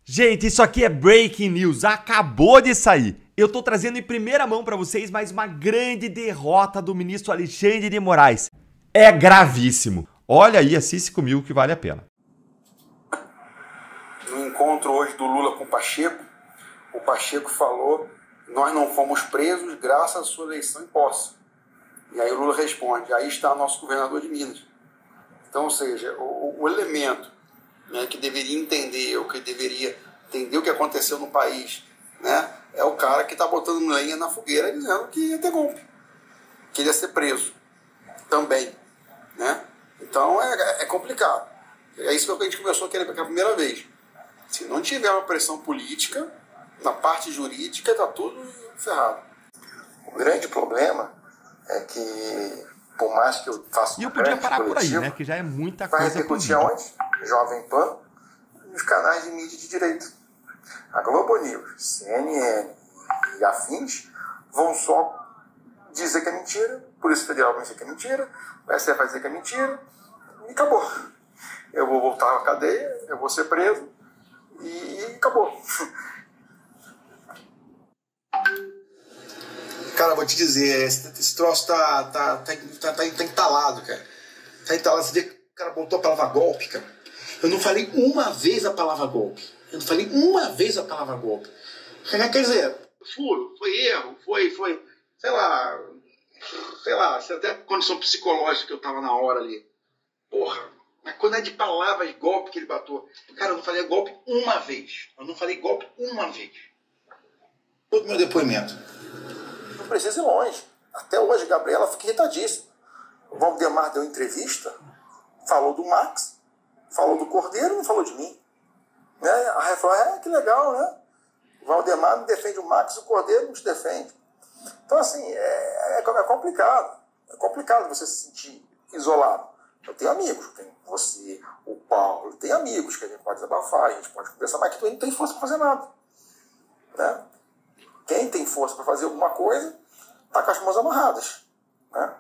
Gente, isso aqui é Breaking News, acabou de sair. Eu tô trazendo em primeira mão pra vocês mais uma grande derrota do ministro Alexandre de Moraes. É gravíssimo. Olha aí, assiste comigo que vale a pena. No encontro hoje do Lula com o Pacheco falou: nós não fomos presos graças à sua eleição em posse. E aí o Lula responde: aí está nosso governador de Minas. Então, ou seja, o elemento, né, que deveria entender, o que aconteceu no país, né, é o cara que está botando lenha na fogueira dizendo que ia ter golpe, que ele ia ser preso também, né? Então é complicado. É isso que a gente começou a querer pela primeira vez. Se não tiver uma pressão política, na parte jurídica, está tudo ferrado. O grande problema é que, por mais que eu faça E eu podia parar por aí, né? Que já é muita coisa. Vai repercutir aonde? Jovem Pan, nos canais de mídia de direita. A Globo News, CNN e afins vão só dizer que é mentira, a Polícia Federal vai dizer que é mentira, o STF vai dizer que é mentira, e acabou. Eu vou voltar à cadeia, eu vou ser preso, e acabou. Cara, vou te dizer, esse troço tá entalado, cara. Tá entalado. Você vê que o cara botou a palavra golpe, cara. Eu não falei uma vez a palavra golpe. Quer dizer, furo, foi erro, foi, sei lá, até condição psicológica que eu tava na hora ali. Porra, mas quando é de palavras golpe que ele botou, cara, eu não falei golpe uma vez. Todo meu depoimento. Não precisa ir longe. Até hoje, Gabriela fica irritadíssima. O Valdemar deu entrevista, falou do Max, falou do Cordeiro, não falou de mim. Né? A Raia falou: que legal, né? O Valdemar não defende o Max, o Cordeiro não te defende. Então, assim, é complicado. É complicado você se sentir isolado. Eu tenho amigos, tem você, o Paulo, tem amigos que a gente pode desabafar, a gente pode conversar, mas que tu não tem força para fazer nada. Né? Quem tem força para fazer alguma coisa, está com as mãos amarradas. Né?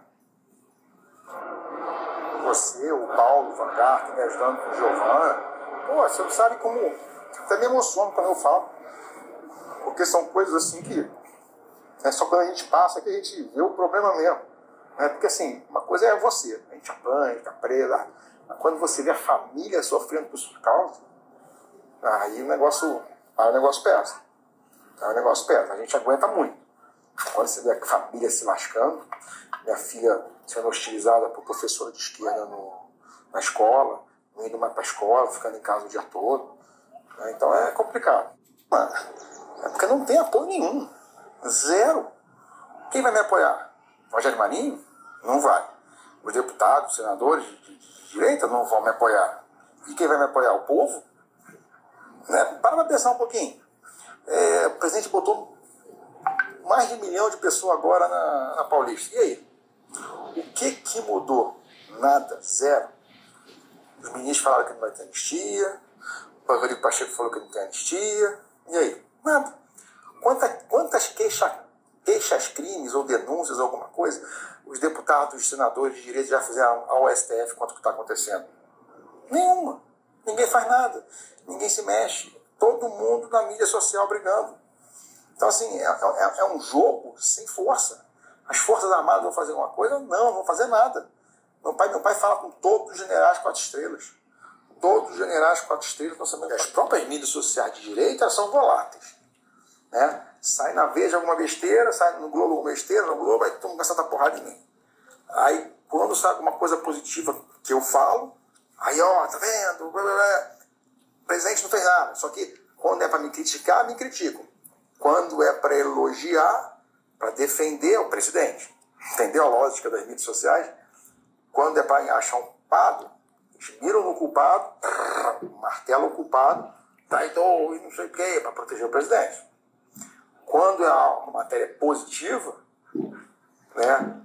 Você, o Paulo, o Vanguard, me ajudando com o Giovanna. Pô, você não sabe como... Até me emociono quando eu falo. Porque são coisas assim que... É só quando a gente passa que a gente vê o problema mesmo. Né? Porque assim, uma coisa é você. A gente apanha, fica presa. Mas quando você vê a família sofrendo por sua causa, aí o negócio pesa. A gente aguenta muito. Quando você vê a família se lascando, minha filha sendo hostilizada por professora de esquerda na escola, não indo mais para a escola, ficando em casa o dia todo. Né? Então é complicado. Mano, é porque não tem apoio nenhum. Zero. Quem vai me apoiar? Rogério Marinho? Não vai. Os deputados, os senadores de direita não vão me apoiar. E quem vai me apoiar? O povo? Né? Para pensar um pouquinho. O presidente botou mais de 1 milhão de pessoas agora na Paulista. E aí? O que mudou? Nada. Zero. Os ministros falaram que não vai ter anistia. O Rodrigo Pacheco falou que não tem anistia. E aí? Nada. Quantas queixas, crimes ou denúncias, alguma coisa, os deputados, os senadores de direito já fizeram ao STF quanto que está acontecendo? Nenhuma. Ninguém faz nada. Ninguém se mexe. Todo mundo na mídia social brigando. Então, assim, é um jogo sem força. As Forças Armadas vão fazer uma coisa? Não vão fazer nada. Meu pai fala com todos os generais 4 estrelas. Todos os generais 4 estrelas estão sabendo que as próprias mídias sociais de direita são voláteis. Né? Sai na Veja alguma besteira, sai no Globo alguma besteira, no Globo, aí todo mundo começa a dar porrada em mim. Aí, quando sai alguma coisa positiva que eu falo, aí, tá vendo? O presidente não fez nada. Só que quando é para me criticar, me criticam. Quando é para elogiar, para defender o presidente. Entendeu a lógica das mídias sociais? Quando é para achar um culpado, eles miram no culpado, martelam o culpado, traidor e não sei o quê, para proteger o presidente. Quando é uma matéria positiva, né,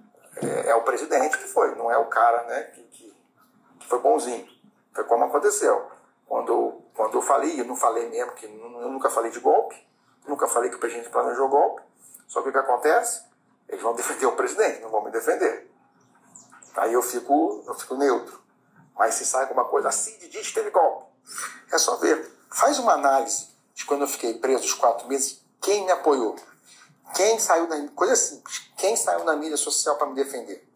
é o presidente que foi, não é o cara, né, que foi bonzinho. Foi como aconteceu. Quando eu falei, eu não falei mesmo, que eu nunca falei de golpe, nunca falei que o presidente planejou golpe, só que o que acontece? Eles vão defender o presidente, não vão me defender. Aí eu fico neutro. Mas se sai alguma coisa assim, diz que teve golpe. É só ver. Faz uma análise de quando eu fiquei preso os 4 meses, quem me apoiou? Quem saiu da... Coisa simples. Quem saiu na mídia social para me defender?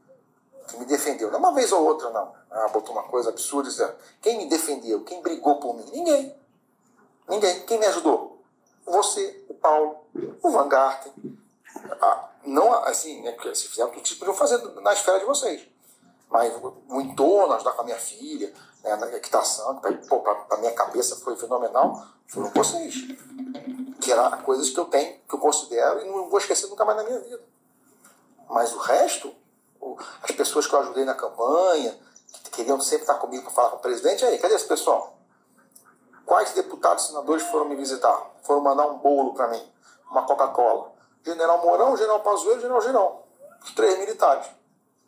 Quem me defendeu? Não uma vez ou outra, não. Botou uma coisa absurda. Quem me defendeu? Quem brigou por mim? Ninguém. Ninguém. Quem me ajudou? Você, o Paulo, o Van Garten. Não, assim, né, se fizeram tudo que vocês podiam fazer na esfera de vocês. Mas o entorno, ajudar com a minha filha, né, na equitação, para minha cabeça foi fenomenal, foram vocês. Que eram coisas que eu tenho, que eu considero e não vou esquecer nunca mais na minha vida. Mas o resto, as pessoas que eu ajudei na campanha, que queriam sempre estar comigo para falar com o presidente, aí, cadê esse pessoal? Quais deputados e senadores foram me visitar? Foram mandar um bolo para mim, uma Coca-Cola? General Mourão, General Pazuello, General Girão. Os 3 militares.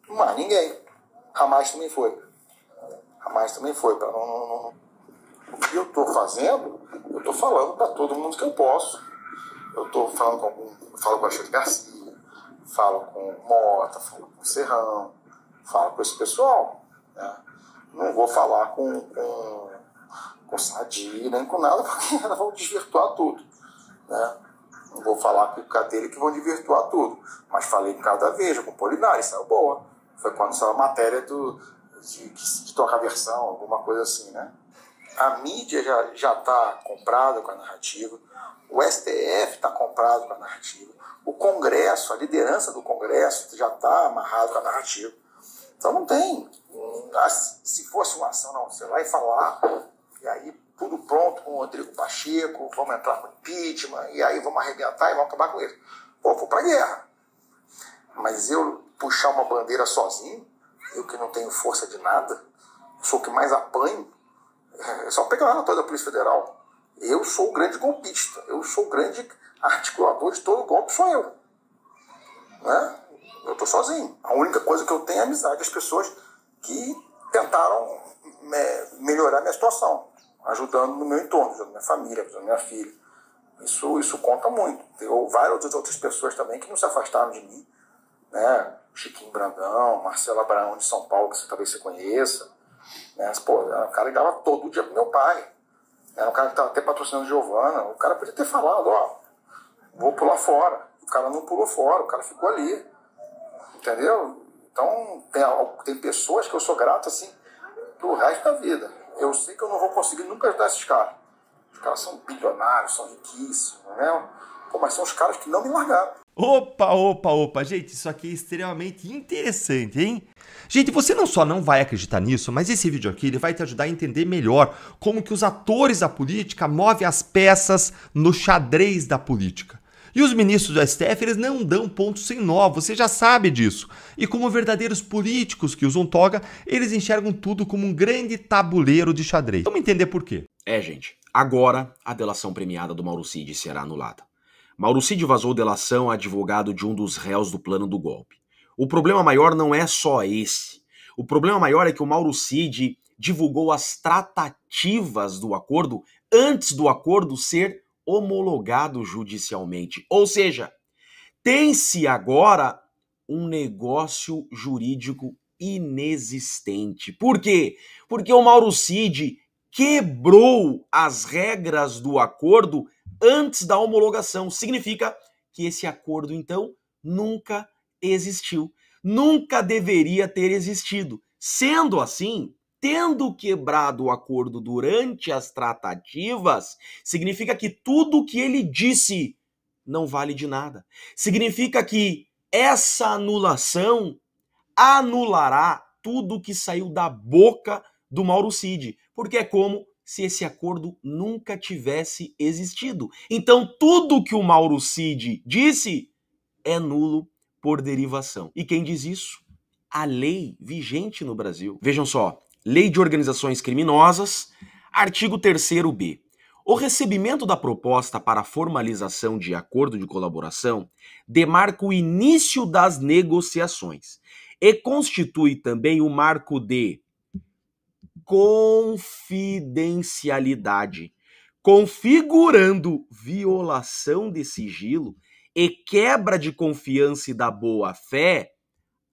Mas ninguém. Hamas também foi. Hamas também foi. O que eu estou fazendo, eu estou falando para todo mundo que eu posso. Eu estou falando falo com a Alexandre Garcia, falo com o Mota, falo com o Serrão, falo com esse pessoal. Né? Não vou falar com Sadi, nem com nada, porque elas vão desvirtuar tudo. Né? Não vou falar com o Cadeira que vão desvirtuar tudo. Mas falei com cada Veja, com o Polinari, saiu boa. Foi quando saiu a matéria de trocar versão, alguma coisa assim, né? A mídia já está comprada com a narrativa. O STF está comprado com a narrativa. O Congresso, a liderança do Congresso já está amarrado com a narrativa. Então não tem. Se fosse uma ação, não, você vai falar, e aí tudo pronto com o Rodrigo Pacheco, vamos entrar com impeachment, e aí vamos arrebentar e vamos acabar com ele. Pô, vou pra guerra. Mas eu puxar uma bandeira sozinho, eu que não tenho força de nada, sou o que mais apanho, é só pegar lá toda a Polícia Federal. Eu sou o grande golpista, eu sou o grande articulador de todo golpe, sou eu. Né? Eu tô sozinho. A única coisa que eu tenho é amizade das pessoas que tentaram melhorar minha situação, ajudando no meu entorno, ajudando minha família, ajudando minha filha. Isso conta muito. Tem várias outras pessoas também que não se afastaram de mim, né? Chiquinho Brandão, Marcelo Abraão de São Paulo, que talvez você conheça. Né? Pô, era um cara que ligava todo dia pro meu pai. Era um cara que estava até patrocinando Giovana. O cara podia ter falado, vou pular fora. O cara não pulou fora, o cara ficou ali. Entendeu? Então, tem pessoas que eu sou grato, assim, pro resto da vida. Eu sei que eu não vou conseguir nunca ajudar esses caras. Os caras são bilionários, são riquíssimos, né? Pô, mas são os caras que não me largaram. Opa. Gente, isso aqui é extremamente interessante, hein? Gente, você não só não vai acreditar nisso, mas esse vídeo aqui ele vai te ajudar a entender melhor como que os atores da política movem as peças no xadrez da política. E os ministros do STF, eles não dão ponto sem nó, você já sabe disso. E como verdadeiros políticos que usam toga, eles enxergam tudo como um grande tabuleiro de xadrez. Vamos entender por quê. Gente, agora a delação premiada do Mauro Cid será anulada. Mauro Cid vazou delação a advogado de um dos réus do plano do golpe. O problema maior não é só esse. O problema maior é que o Mauro Cid divulgou as tratativas do acordo antes do acordo ser homologado judicialmente. Ou seja, tem-se agora um negócio jurídico inexistente. Por quê? Porque o Mauro Cid quebrou as regras do acordo antes da homologação. Significa que esse acordo, então, nunca existiu. Nunca deveria ter existido. Sendo assim, tendo quebrado o acordo durante as tratativas, significa que tudo o que ele disse não vale de nada. Significa que essa anulação anulará tudo que saiu da boca do Mauro Cid, porque é como se esse acordo nunca tivesse existido. Então, tudo que o Mauro Cid disse é nulo por derivação. E quem diz isso? A lei vigente no Brasil. Vejam só, Lei de Organizações Criminosas, artigo 3º-B. O recebimento da proposta para a formalização de acordo de colaboração demarca o início das negociações e constitui também o marco de confidencialidade, configurando violação de sigilo e quebra de confiança e da boa-fé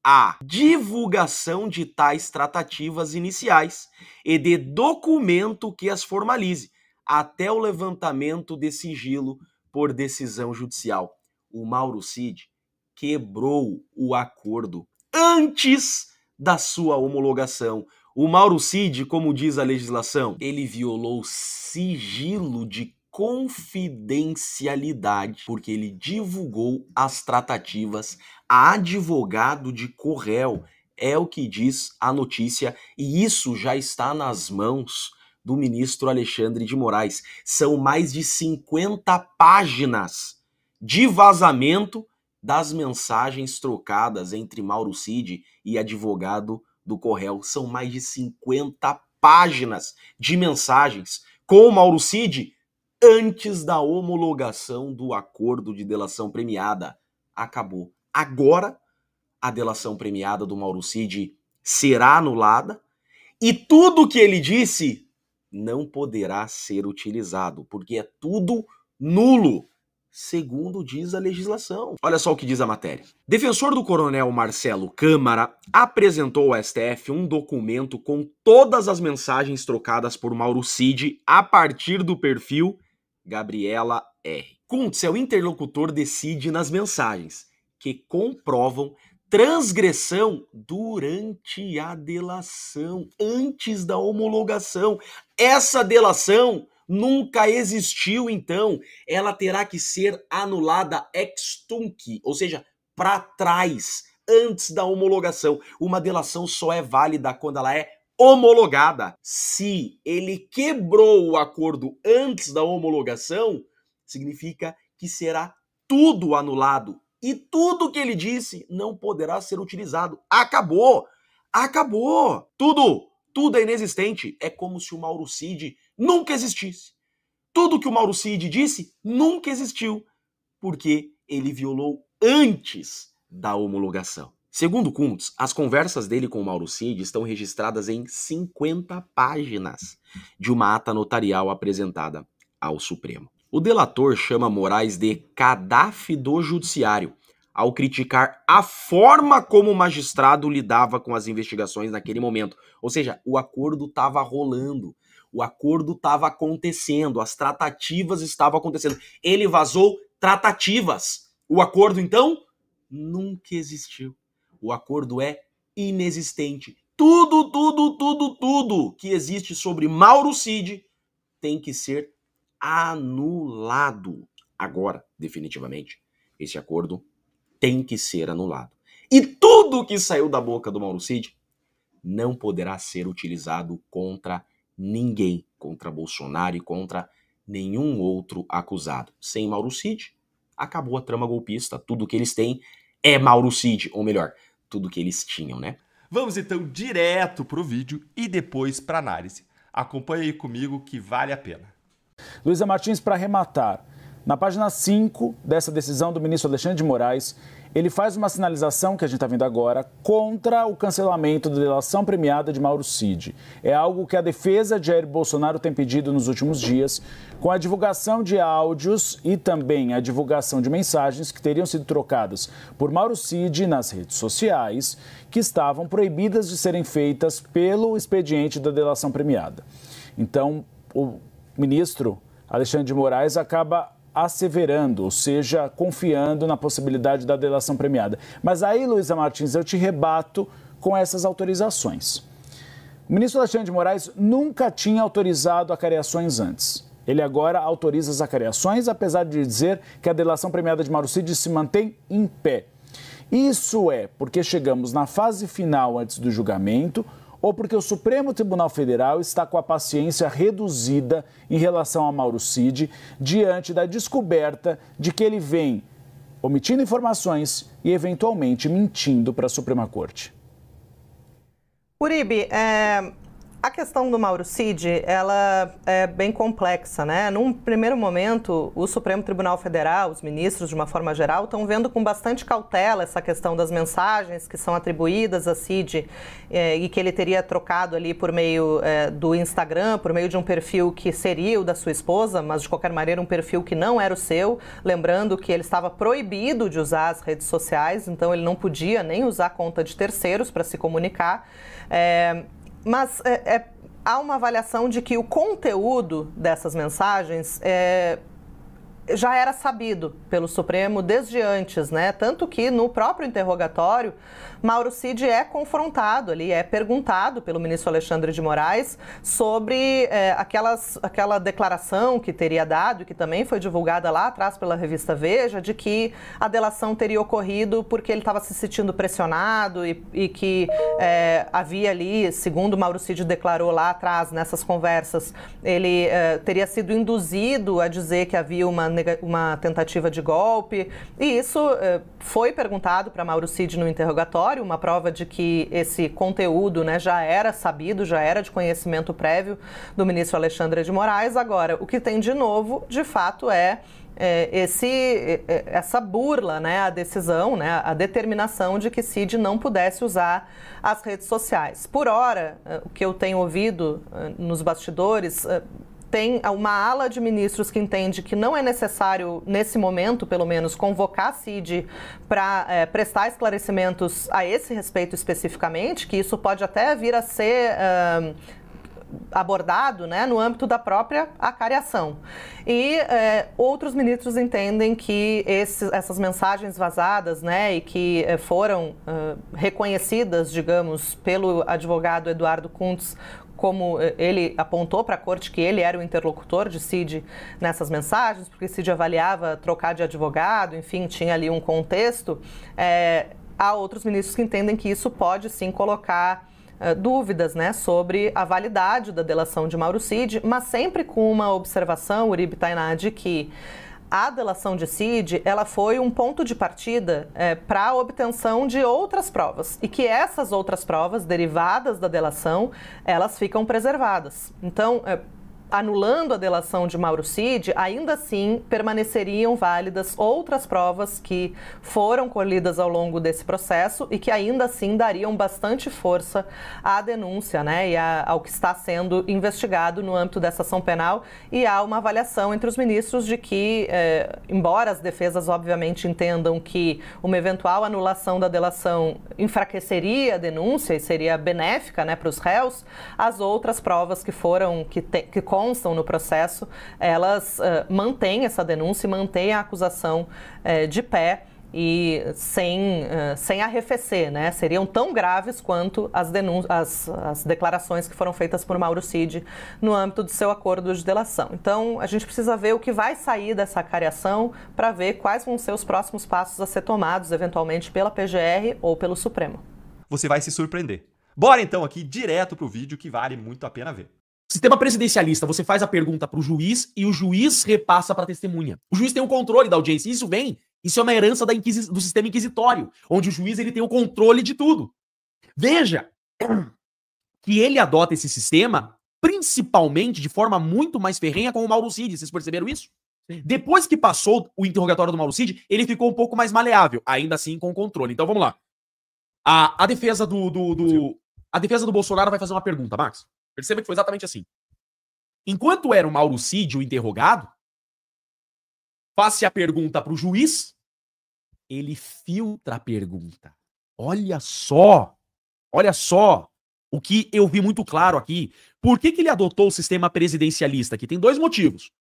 a divulgação de tais tratativas iniciais e de documento que as formalize, até o levantamento de sigilo por decisão judicial. O Mauro Cid quebrou o acordo antes da sua homologação. O Mauro Cid, como diz a legislação, ele violou sigilo de confidencialidade, porque ele divulgou as tratativas a advogado de corréu. É o que diz a notícia, e isso já está nas mãos do ministro Alexandre de Moraes. São mais de 50 páginas de vazamento das mensagens trocadas entre Mauro Cid e advogado do corréu. São mais de 50 páginas de mensagens com o Mauro Cid antes da homologação do acordo de delação premiada. Acabou. Agora, a delação premiada do Mauro Cid será anulada e tudo que ele disse não poderá ser utilizado, porque é tudo nulo, segundo diz a legislação. Olha só o que diz a matéria. Defensor do coronel Marcelo Câmara apresentou ao STF um documento com todas as mensagens trocadas por Mauro Cid a partir do perfil Gabriela R. Kuntz é o interlocutor de Cid nas mensagens, que comprovam transgressão durante a delação, antes da homologação. Essa delação nunca existiu, então ela terá que ser anulada ex tunc, ou seja, para trás, antes da homologação. Uma delação só é válida quando ela é homologada. Se ele quebrou o acordo antes da homologação, significa que será tudo anulado. E tudo que ele disse não poderá ser utilizado. Acabou! Acabou! Tudo é inexistente. É como se o Mauro Cid nunca existisse. Tudo que o Mauro Cid disse nunca existiu, porque ele violou antes da homologação. Segundo Kuntz, as conversas dele com o Mauro Cid estão registradas em 50 páginas de uma ata notarial apresentada ao Supremo. O delator chama Moraes de Gaddafi do judiciário, ao criticar a forma como o magistrado lidava com as investigações naquele momento. Ou seja, o acordo estava rolando, o acordo estava acontecendo, as tratativas estavam acontecendo. Ele vazou tratativas. O acordo, então, nunca existiu. O acordo é inexistente. Tudo que existe sobre Mauro Cid tem que ser anulado. Agora, definitivamente, esse acordo tem que ser anulado. E tudo que saiu da boca do Mauro Cid não poderá ser utilizado contra ninguém, contra Bolsonaro e contra nenhum outro acusado. Sem Mauro Cid, acabou a trama golpista. Tudo que eles têm é Mauro Cid, ou melhor, tudo que eles tinham, né? Vamos então direto pro vídeo e depois pra análise. Acompanhe aí comigo que vale a pena. Luísa Martins, para arrematar, na página 5 dessa decisão do ministro Alexandre de Moraes, ele faz uma sinalização, que a gente está vendo agora, contra o cancelamento da delação premiada de Mauro Cid. É algo que a defesa de Jair Bolsonaro tem pedido nos últimos dias, com a divulgação de áudios e também a divulgação de mensagens que teriam sido trocadas por Mauro Cid nas redes sociais, que estavam proibidas de serem feitas pelo expediente da delação premiada. Então, o ministro Alexandre de Moraes acaba asseverando, ou seja, confiando na possibilidade da delação premiada. Mas aí, Luísa Martins, eu te rebato com essas autorizações. O ministro Alexandre de Moraes nunca tinha autorizado acariações antes. Ele agora autoriza as acariações, apesar de dizer que a delação premiada de Mauro Cid se mantém em pé. Isso é porque chegamos na fase final antes do julgamento, ou porque o Supremo Tribunal Federal está com a paciência reduzida em relação a Mauro Cid, diante da descoberta de que ele vem omitindo informações e, eventualmente, mentindo para a Suprema Corte. Uribe, a questão do Mauro Cid, ela é bem complexa, né? Num primeiro momento, o Supremo Tribunal Federal, os ministros, de uma forma geral, estão vendo com bastante cautela essa questão das mensagens que são atribuídas a Cid e que ele teria trocado ali por meio do Instagram, por meio de um perfil que seria o da sua esposa, mas de qualquer maneira um perfil que não era o seu, lembrando que ele estava proibido de usar as redes sociais, então ele não podia nem usar conta de terceiros para se comunicar. Mas há uma avaliação de que o conteúdo dessas mensagens já era sabido pelo Supremo desde antes, né? Tanto que no próprio interrogatório, Mauro Cid é confrontado ali, é perguntado pelo ministro Alexandre de Moraes sobre aquela declaração que teria dado e que também foi divulgada lá atrás pela revista Veja, de que a delação teria ocorrido porque ele estava se sentindo pressionado e que havia ali, segundo Mauro Cid declarou lá atrás nessas conversas, ele teria sido induzido a dizer que havia uma tentativa de golpe, e isso foi perguntado para Mauro Cid no interrogatório, uma prova de que esse conteúdo, né, já era sabido, já era de conhecimento prévio do ministro Alexandre de Moraes. Agora, o que tem de novo, de fato, essa burla, né, a decisão, né, a determinação de que Cid não pudesse usar as redes sociais. Por hora, o que eu tenho ouvido nos bastidores, tem uma ala de ministros que entende que não é necessário, nesse momento, pelo menos, convocar Cid para prestar esclarecimentos a esse respeito especificamente, que isso pode até vir a ser abordado, né, no âmbito da própria acariação. E outros ministros entendem que essas mensagens vazadas, né, e que foram reconhecidas, digamos, pelo advogado Eduardo Kuntz, como ele apontou para a corte que ele era o interlocutor de Cid nessas mensagens, porque Cid avaliava trocar de advogado, enfim, tinha ali um contexto. Há outros ministros que entendem que isso pode sim colocar dúvidas, né, sobre a validade da delação de Mauro Cid, mas sempre com uma observação, Uribe Tainá, de que a delação de Cid, ela foi um ponto de partida para a obtenção de outras provas e que essas outras provas derivadas da delação, elas ficam preservadas. Então, anulando a delação de Mauro Cid, ainda assim permaneceriam válidas outras provas que foram colhidas ao longo desse processo e que ainda assim dariam bastante força à denúncia, né, e ao que está sendo investigado no âmbito dessa ação penal. E há uma avaliação entre os ministros de que, embora as defesas obviamente entendam que uma eventual anulação da delação enfraqueceria a denúncia e seria benéfica, né, para os réus, as outras provas que constam no processo, elas mantêm essa denúncia e mantêm a acusação de pé e sem arrefecer, né? Seriam tão graves quanto as declarações que foram feitas por Mauro Cid no âmbito do seu acordo de delação. Então, a gente precisa ver o que vai sair dessa acariação para ver quais vão ser os próximos passos a ser tomados, eventualmente pela PGR ou pelo Supremo. Você vai se surpreender. Bora então aqui direto pro vídeo que vale muito a pena ver. Sistema presidencialista, você faz a pergunta para o juiz e o juiz repassa para a testemunha. O juiz tem o controle da audiência. Isso é uma herança do sistema inquisitório, onde o juiz ele tem o controle de tudo. Veja que ele adota esse sistema principalmente de forma muito mais ferrenha com o Mauro Cid. Vocês perceberam isso? Sim. Depois que passou o interrogatório do Mauro Cid, ele ficou um pouco mais maleável, ainda assim com controle. Então vamos lá. A defesa a defesa do Bolsonaro vai fazer uma pergunta, Max. Perceba que foi exatamente assim. Enquanto era o Mauro Cid o interrogado, faz-se a pergunta para o juiz, ele filtra a pergunta. Olha só o que eu vi muito claro aqui. Por que ele adotou o sistema presidencialista? Aqui tem dois motivos.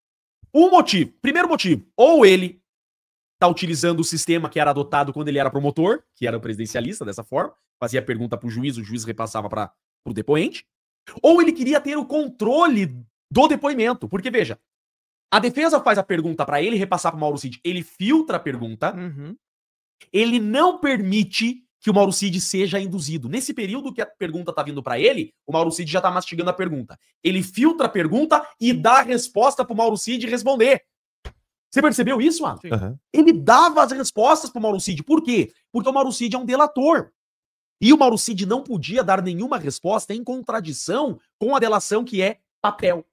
Primeiro motivo, ou ele está utilizando o sistema que era adotado quando ele era promotor, que era o presidencialista, dessa forma, fazia a pergunta para o juiz repassava para o depoente, ou ele queria ter o controle do depoimento. Porque, veja, a defesa faz a pergunta para ele repassar para o Mauro Cid. Ele filtra a pergunta. Ele não permite que o Mauro Cid seja induzido. Nesse período que a pergunta está vindo para ele, o Mauro Cid já está mastigando a pergunta. Ele filtra a pergunta e dá a resposta para o Mauro Cid responder. Você percebeu isso, mano? Uhum. Ele dava as respostas para o Mauro Cid. Por quê? Porque o Mauro Cid é um delator. E o Mauro Cid não podia dar nenhuma resposta em contradição com a delação que é papel.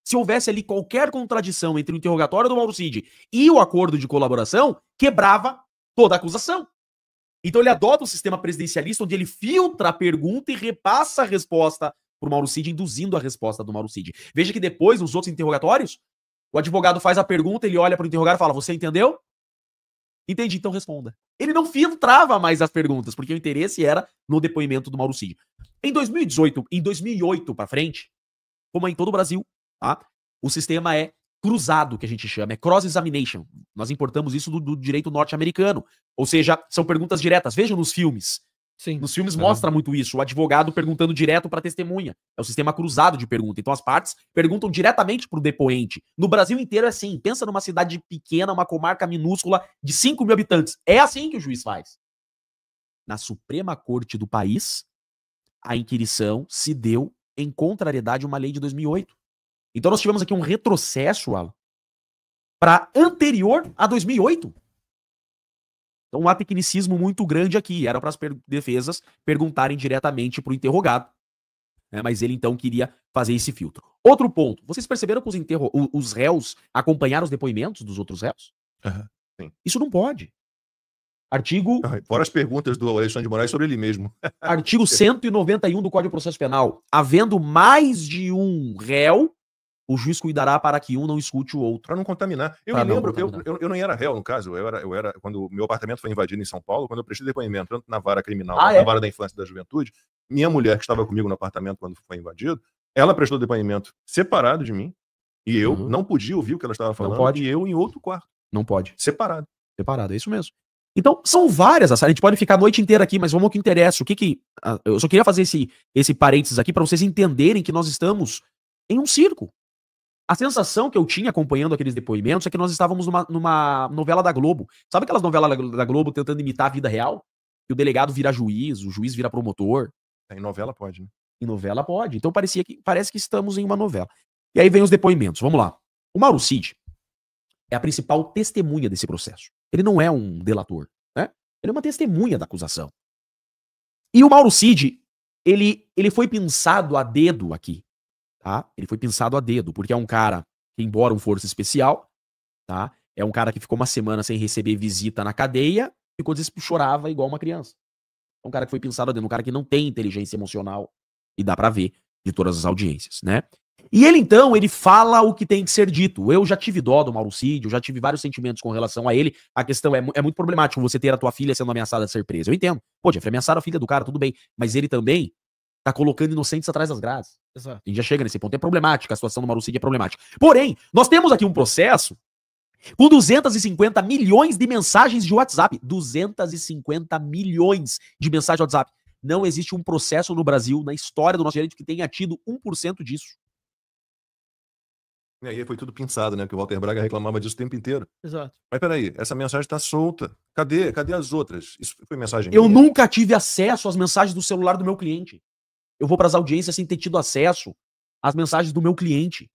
Se houvesse ali qualquer contradição entre o interrogatório do Mauro Cid e o acordo de colaboração, quebrava toda a acusação. Então ele adota o sistema presidencialista, onde ele filtra a pergunta e repassa a resposta para o Mauro Cid, induzindo a resposta do Mauro Cid. Veja que depois, nos outros interrogatórios, o advogado faz a pergunta, ele olha para o interrogado e fala, você entendeu? Entendi, então responda. Ele não filtrava mais as perguntas, porque o interesse era no depoimento do Mauro Cid. Em 2008 para frente, como é em todo o Brasil, tá? O sistema é cruzado, que a gente chama, é cross-examination. Nós importamos isso do direito norte-americano. Ou seja, são perguntas diretas. Vejam nos filmes. Sim. Nos filmes mostra muito isso, o advogado perguntando direto para a testemunha. É o sistema cruzado de pergunta. Então as partes perguntam diretamente para o depoente. No Brasil inteiro é assim. Pensa numa cidade pequena, uma comarca minúscula de 5 mil habitantes. É assim que o juiz faz. Na Suprema Corte do país, a inquirição se deu em contrariedade a uma lei de 2008. Então nós tivemos aqui um retrocesso, Alan, para anterior a 2008. Então, há tecnicismo muito grande aqui. Era para as defesas perguntarem diretamente para o interrogado. Né? Mas ele, então, queria fazer esse filtro. Outro ponto. Vocês perceberam que os réus acompanharam os depoimentos dos outros réus? Sim. Isso não pode. Artigo... Fora as perguntas do Alexandre de Moraes sobre ele mesmo. Artigo 191 do Código de Processo Penal. Havendo mais de um réu, o juiz cuidará para que um não escute o outro. Para não contaminar. Eu me lembro, eu não era réu, no caso, eu era quando o meu apartamento foi invadido em São Paulo, quando eu prestei depoimento, tanto na vara criminal quanto na vara da infância e da juventude, minha mulher, que estava comigo no apartamento quando foi invadido, ela prestou depoimento separado de mim, e eu não podia ouvir o que ela estava falando, e eu em outro quarto. Não pode. Separado. Separado, é isso mesmo. Então, são várias, a gente pode ficar a noite inteira aqui, mas vamos ao que interessa. Eu só queria fazer esse parênteses aqui para vocês entenderem que nós estamos em um circo. A sensação que eu tinha acompanhando aqueles depoimentos é que nós estávamos numa novela da Globo. Sabe aquelas novelas da Globo tentando imitar a vida real? Que o delegado vira juiz, o juiz vira promotor. Em novela pode, né? Em novela pode. Então parece que estamos em uma novela. E aí vem os depoimentos. Vamos lá. O Mauro Cid é a principal testemunha desse processo. Ele não é um delator, né? Ele é uma testemunha da acusação. E o Mauro Cid, ele foi pensado a dedo aqui. Tá? Ele foi pensado a dedo, porque é um cara que, embora um força especial, tá? É um cara que ficou uma semana sem receber visita na cadeia e quando isso chorava igual uma criança. É um cara que foi pensado a dedo, um cara que não tem inteligência emocional, e dá pra ver de todas as audiências, né? E ele, então, ele fala o que tem que ser dito. Eu já tive dó do Mauro Cid, eu já tive vários sentimentos com relação a ele. A questão é muito problemático você ter a tua filha sendo ameaçada de ser presa. Eu entendo. Pô, Jeffrey, ameaçaram a filha do cara, tudo bem. Mas ele também tá colocando inocentes atrás das grades. Exato. A gente já chega nesse ponto. É problemática, a situação do Mauro Cid é problemática. Porém, nós temos aqui um processo com 250 milhões de mensagens de WhatsApp. 250 milhões de mensagens de WhatsApp. Não existe um processo no Brasil, na história do nosso direito, que tenha tido 1% disso. E aí foi tudo pensado, né? Que o Walter Braga reclamava disso o tempo inteiro. Exato. Mas peraí, essa mensagem tá solta. Cadê as outras? Isso foi mensagem Eu minha? nunca tive acesso às mensagens do celular do meu cliente. Eu vou para as audiências sem ter tido acesso às mensagens do meu cliente.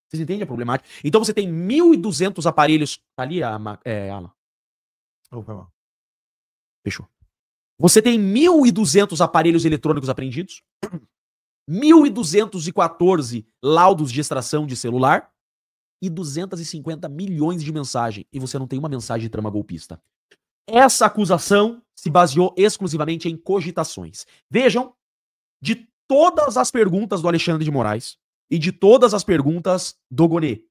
Vocês entendem a problemática? Então você tem 1.200 aparelhos... Tá ali, Alan? Opa. Fechou. Você tem 1.200 aparelhos eletrônicos apreendidos, 1.214 laudos de extração de celular e 250 milhões de mensagens. E você não tem uma mensagem de trama golpista. Essa acusação se baseou exclusivamente em cogitações. Vejam, de todas as perguntas do Alexandre de Moraes e de todas as perguntas do Gonê,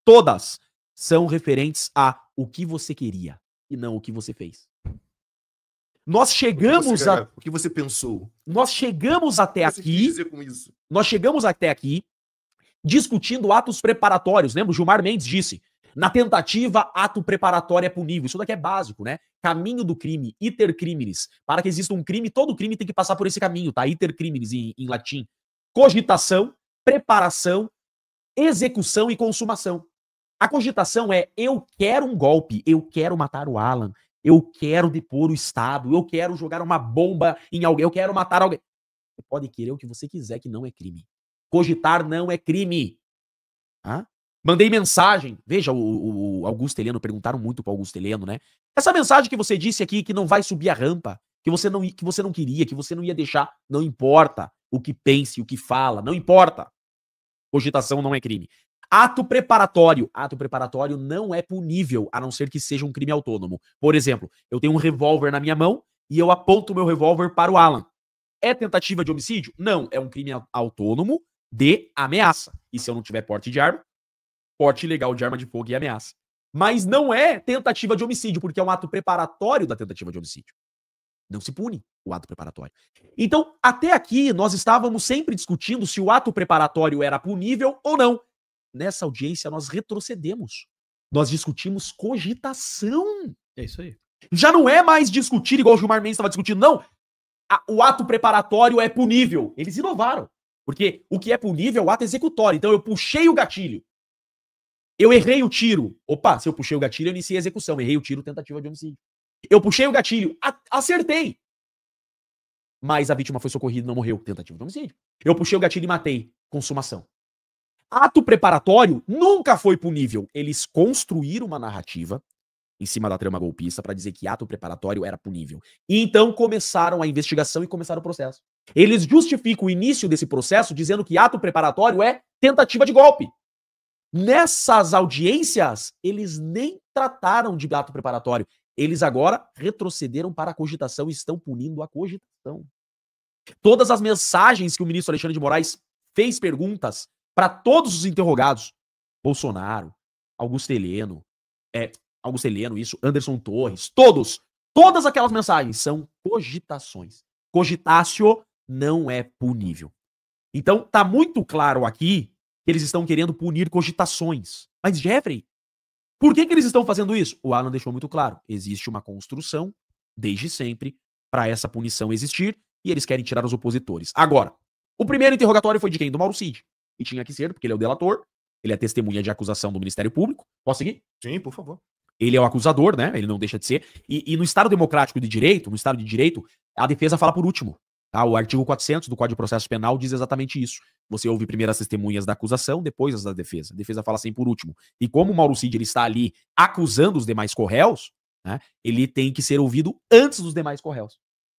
todas são referentes a o que você queria e não o que você fez. Nós chegamos o que você pensou? Nós chegamos até O que você quis aqui. dizer com isso? Nós chegamos até aqui discutindo atos preparatórios. Lembra? O Gilmar Mendes disse: na tentativa, ato preparatório é punível. Isso daqui é básico, né? Caminho do crime, iter criminis. Para que exista um crime, todo crime tem que passar por esse caminho, tá? Iter criminis em latim. Cogitação, preparação, execução e consumação. A cogitação é: eu quero um golpe, eu quero matar o Alan, eu quero depor o Estado, eu quero jogar uma bomba em alguém, eu quero matar alguém. Você pode querer o que você quiser, que não é crime. Cogitar não é crime. Tá? Mandei mensagem. Veja, o Augusto Heleno, perguntaram muito pro Augusto Heleno, né? Essa mensagem que você disse aqui, que não vai subir a rampa, que você não queria, que você não ia deixar, não importa o que pense, o que fala, não importa. Cogitação não é crime. Ato preparatório. Ato preparatório não é punível, a não ser que seja um crime autônomo. Por exemplo, eu tenho um revólver na minha mão e eu aponto o meu revólver para o Alan. É tentativa de homicídio? Não, é um crime autônomo de ameaça. E se eu não tiver porte de arma, porte ilegal de arma de fogo e ameaça. Mas não é tentativa de homicídio, porque é um ato preparatório da tentativa de homicídio. Não se pune o ato preparatório. Então, até aqui, nós estávamos sempre discutindo se o ato preparatório era punível ou não. Nessa audiência, nós retrocedemos. Nós discutimos cogitação. É isso aí. Já não é mais discutir igual o Gilmar Mendes estava discutindo, não. O ato preparatório é punível. Eles inovaram. Porque o que é punível é o ato executório. Então, eu puxei o gatilho. Eu errei o tiro. Opa, se eu puxei o gatilho, eu iniciei a execução. Errei o tiro, tentativa de homicídio. Eu puxei o gatilho, acertei. Mas a vítima foi socorrida e não morreu. Tentativa de homicídio. Eu puxei o gatilho e matei. Consumação. Ato preparatório nunca foi punível. Eles construíram uma narrativa em cima da trama golpista para dizer que ato preparatório era punível. E então começaram a investigação e começaram o processo. Eles justificam o início desse processo dizendo que ato preparatório é tentativa de golpe. Nessas audiências, eles nem trataram de ato preparatório. Eles agora retrocederam para a cogitação e estão punindo a cogitação. Todas as mensagens que o ministro Alexandre de Moraes fez perguntas para todos os interrogados, Bolsonaro, Augusto Heleno, Anderson Torres, todas aquelas mensagens são cogitações. Cogitatio não é punível. Então, tá muito claro aqui que eles estão querendo punir cogitações. Mas, Jeffrey, por que eles estão fazendo isso? O Alan deixou muito claro. Existe uma construção, desde sempre, para essa punição existir, e eles querem tirar os opositores. Agora, o primeiro interrogatório foi de quem? Do Mauro Cid. E tinha que ser, porque ele é o delator, ele é testemunha de acusação do Ministério Público. Posso seguir? Sim, por favor. Ele é o acusador, né? Ele não deixa de ser. E no Estado Democrático de Direito, a defesa fala por último. Tá? O artigo 400 do Código de Processo Penal diz exatamente isso. Você ouve primeiro as testemunhas da acusação, depois as da defesa. A defesa fala assim por último. E como o Mauro Cid ele está ali acusando os demais corréus, né, ele tem que ser ouvido antes dos demais corréus.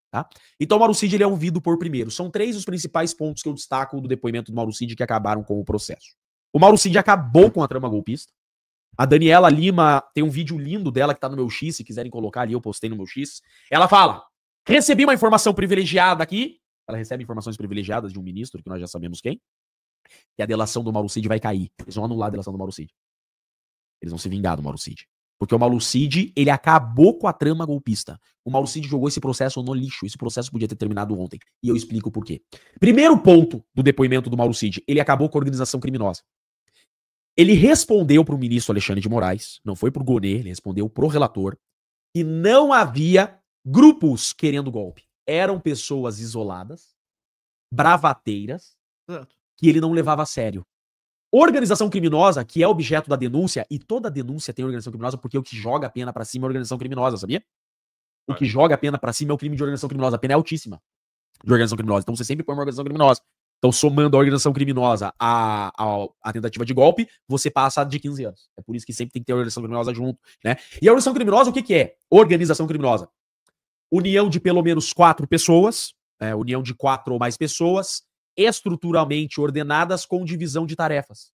Tá? Então o Mauro Cid ele é ouvido por primeiro. São 3 os principais pontos que eu destaco do depoimento do Mauro Cid que acabaram com o processo. O Mauro Cid acabou com a trama golpista. A Daniela Lima tem um vídeo lindo dela que tá no meu X, se quiserem colocar ali, eu postei no meu X. Ela fala: recebi uma informação privilegiada aqui. Ela recebe informações privilegiadas de um ministro, que nós já sabemos quem. Que a delação do Mauro Cid vai cair. Eles vão anular a delação do Mauro Cid. Eles vão se vingar do Mauro Cid. Porque o Mauro Cid, ele acabou com a trama golpista. O Mauro Cid jogou esse processo no lixo. Esse processo podia ter terminado ontem. E eu explico por quê. Primeiro ponto do depoimento do Mauro Cid. Ele acabou com a organização criminosa. Ele respondeu para o ministro Alexandre de Moraes, não foi para o Gonê, ele respondeu pro relator, que não havia grupos querendo golpe. Eram pessoas isoladas, bravateiras, que ele não levava a sério. Organização criminosa, que é objeto da denúncia, e toda denúncia tem organização criminosa, porque o que joga a pena pra cima é organização criminosa, sabia? O que joga a pena pra cima é o crime de organização criminosa. A pena é altíssima de organização criminosa. Então você sempre põe uma organização criminosa. Então, somando a organização criminosa à tentativa de golpe, você passa de 15 anos. É por isso que sempre tem que ter a organização criminosa junto, né? E a organização criminosa, o que é? Organização criminosa. União de pelo menos 4 pessoas, união de 4 ou mais pessoas, estruturalmente ordenadas com divisão de tarefas.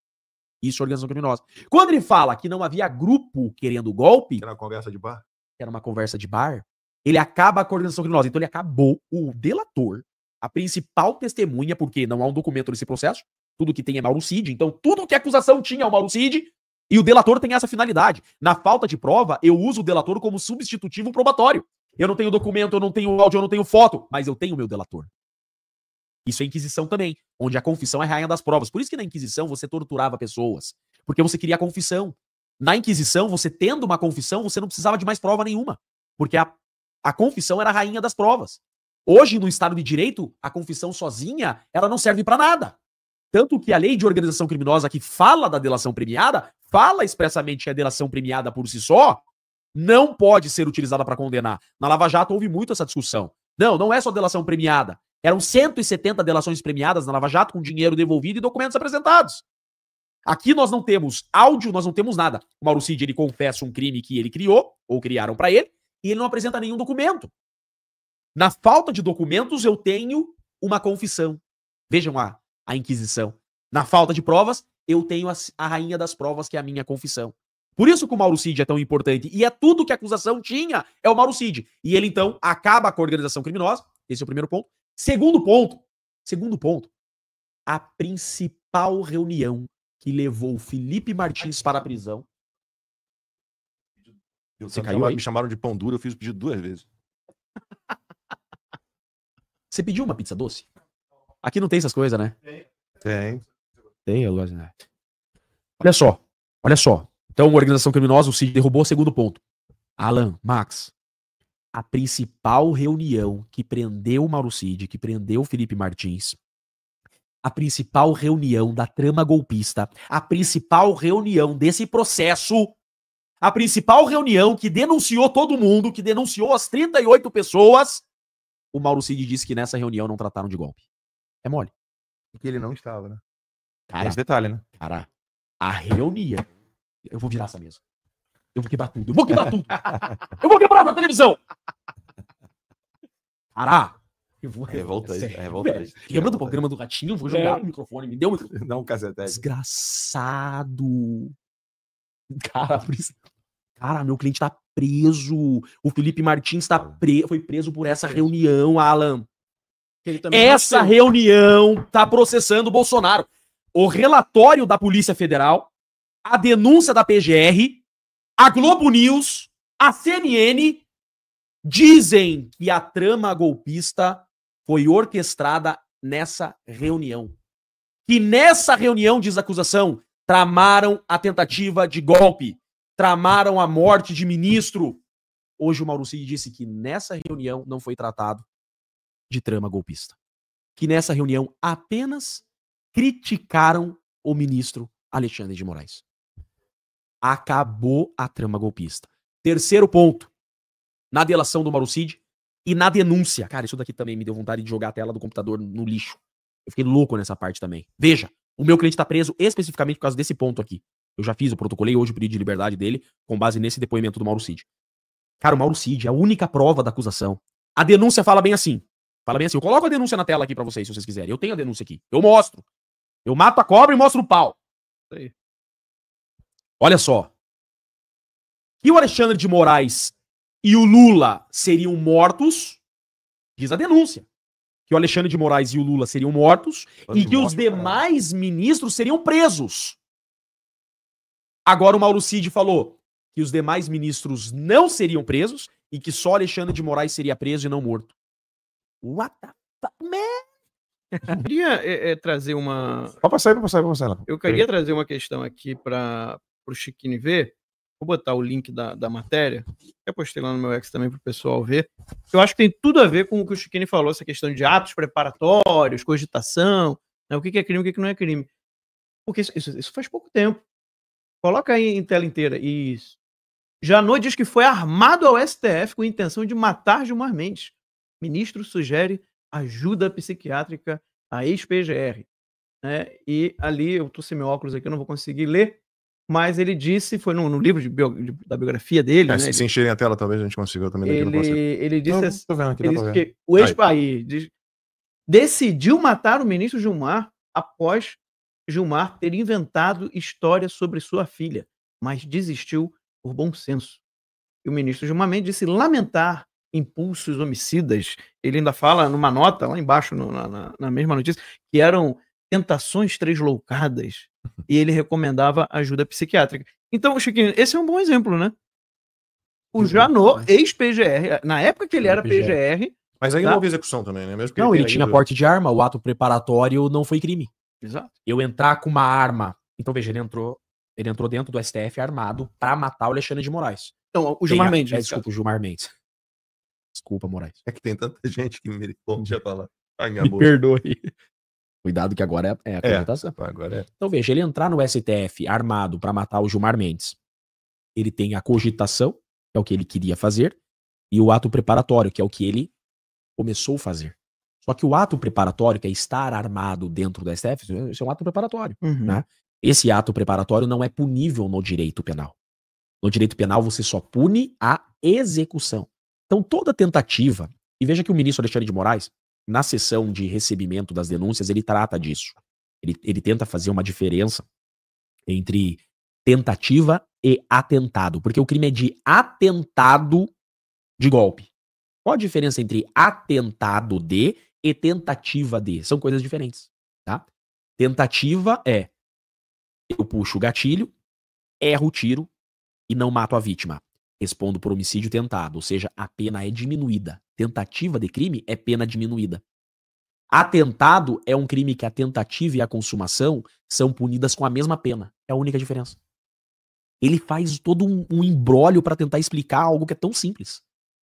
Isso é organização criminosa. Quando ele fala que não havia grupo querendo golpe... Era uma conversa de bar? Era uma conversa de bar. Ele acaba com a organização criminosa. Então ele acabou o delator, a principal testemunha, porque não há um documento nesse processo, tudo que tem é Mauro Cid, então tudo que a acusação tinha é o Mauro Cid, e o delator tem essa finalidade. Na falta de prova, eu uso o delator como substitutivo probatório. Eu não tenho documento, eu não tenho áudio, eu não tenho foto, mas eu tenho o meu delator. Isso é Inquisição também, onde a confissão é a rainha das provas. Por isso que na Inquisição você torturava pessoas, porque você queria a confissão. Na Inquisição, você tendo uma confissão, você não precisava de mais prova nenhuma, porque a confissão era a rainha das provas. Hoje, no Estado de Direito, a confissão sozinha, ela não serve pra nada. Tanto que a lei de organização criminosa que fala da delação premiada, fala expressamente que a delação premiada por si só não pode ser utilizada para condenar. Na Lava Jato houve muito essa discussão. Não é só delação premiada. Eram 170 delações premiadas na Lava Jato com dinheiro devolvido e documentos apresentados. Aqui nós não temos áudio, nós não temos nada. O Mauro Cid, ele confessa um crime que ele criou, ou criaram para ele, e ele não apresenta nenhum documento. Na falta de documentos, eu tenho uma confissão. Vejam a Inquisição. Na falta de provas, eu tenho a rainha das provas, que é a minha confissão. Por isso que o Mauro Cid é tão importante. E é tudo que a acusação tinha, é o Mauro Cid. E ele, então, acaba com a organização criminosa. Esse é o primeiro ponto. Segundo ponto. A principal reunião que levou o Felipe Martins para a prisão. Você caiu aí? Me chamaram de pão duro, eu fiz o pedido 2 vezes. Você pediu uma pizza doce? Aqui não tem essas coisas, né? Tem. Tem, eu gosto, né? Olha só, olha só. Então, organização criminosa, o Cid derrubou. Segundo ponto. Alan, Max, a principal reunião que prendeu o Mauro Cid, que prendeu o Felipe Martins, a principal reunião da trama golpista, a principal reunião desse processo, a principal reunião que denunciou todo mundo, que denunciou as 38 pessoas, o Mauro Cid disse que nessa reunião não trataram de golpe. É mole. Porque ele não estava, né? Cara, Esse detalhe, né? cara, a reunião... Eu vou virar essa mesa. Eu vou quebrar tudo. Eu vou quebrar tudo. Eu vou quebrar a televisão. Cara, eu vou... Revoltante. Sério, É revoltante. Quebrando o programa do Ratinho, vou jogar o microfone. Me deu o microfone. Não, cacete. Desgraçado. Cara, meu cliente tá preso. O Felipe Martins foi preso por essa reunião, Alan. Essa reunião tá processando o Bolsonaro. O relatório da Polícia Federal, a denúncia da PGR, a Globo News, a CNN dizem que a trama golpista foi orquestrada nessa reunião. Que nessa reunião, diz a acusação, tramaram a tentativa de golpe, tramaram a morte de ministro. Hoje o Mauro Cid disse que nessa reunião não foi tratado de trama golpista. Que nessa reunião apenas criticaram o ministro Alexandre de Moraes. Acabou a trama golpista. Terceiro ponto. Na delação do Mauro Cid e na denúncia. Cara, isso daqui também me deu vontade de jogar a tela do computador no lixo. Eu fiquei louco nessa parte também. Veja, o meu cliente tá preso especificamente por causa desse ponto aqui. Eu já fiz, eu protocolei hoje o pedido de liberdade dele com base nesse depoimento do Mauro Cid. Cara, o Mauro Cid é a única prova da acusação. A denúncia fala bem assim. Fala bem assim. Eu coloco a denúncia na tela aqui pra vocês, se vocês quiserem. Eu tenho a denúncia aqui. Eu mostro. Eu mato a cobra e mostro o pau. Aí. Olha só. Que o Alexandre de Moraes e o Lula seriam mortos, diz a denúncia. Que o Alexandre de Moraes e o Lula seriam mortos e que os demais ministros seriam presos. Agora o Mauro Cid falou que os demais ministros não seriam presos e que só Alexandre de Moraes seria preso e não morto. What the fuck, man? Eu queria trazer uma... Pode passar. Eu queria trazer uma questão aqui para o Chiquini ver. Vou botar o link da matéria. Eu postei lá no meu ex também para o pessoal ver. Eu acho que tem tudo a ver com o que o Chiquini falou, essa questão de atos preparatórios, cogitação, né, o que é crime e o que não é crime. Porque isso faz pouco tempo. Coloca aí em tela inteira. Isso. Janot diz que foi armado ao STF com a intenção de matar Gilmar Mendes. Ministro sugere ajuda psiquiátrica à ex-PGR. Né? E ali, eu estou sem meu óculos aqui, eu não vou conseguir ler, mas ele disse, foi no livro da biografia dele. Né? Se encherem a tela, talvez a gente consiga também. Ele disse, assim, tô vendo aqui, ele disse que o ex-país decidiu matar o ministro Gilmar após Gilmar ter inventado histórias sobre sua filha, mas desistiu por bom senso. E o ministro Gilmar Mendes disse lamentar impulsos homicidas. Ele ainda fala numa nota, lá embaixo, na mesma notícia, que eram tentações tresloucadas, e ele recomendava ajuda psiquiátrica. Então, Chiquinho, esse é um bom exemplo, né? O Janot, ex-PGR, na época que ele era PGR... Mas aí não houve execução também, né? Mesmo que não, ele tinha porte de arma, o ato preparatório não foi crime. Exato. Eu entrar com uma arma... Então, veja, ele entrou dentro do STF armado pra matar o Alexandre de Moraes. Então, o Gilmar Mendes. Desculpa, o Gilmar Mendes. Desculpa, Moraes. É que tem tanta gente que me já falar. Me perdoe. Cuidado que agora é a cogitação. Agora é. Então veja, ele entrar no STF armado pra matar o Gilmar Mendes. Ele tem a cogitação, que é o que ele queria fazer, e o ato preparatório, que é o que ele começou a fazer. Só que o ato preparatório, que é estar armado dentro do STF, isso é um ato preparatório. Né? Esse ato preparatório não é punível no direito penal. No direito penal você só pune a execução. Então toda tentativa, e veja que o ministro Alexandre de Moraes, na sessão de recebimento das denúncias, ele trata disso. Ele tenta fazer uma diferença entre tentativa e atentado, porque o crime é de atentado de golpe. Qual a diferença entre atentado de e tentativa de? São coisas diferentes, tá? Tentativa é eu puxo o gatilho, erro o tiro e não mato a vítima. Respondo por homicídio tentado, ou seja, a pena é diminuída. Tentativa de crime é pena diminuída. Atentado é um crime que a tentativa e a consumação são punidas com a mesma pena. É a única diferença. Ele faz todo um imbróglio para tentar explicar algo que é tão simples.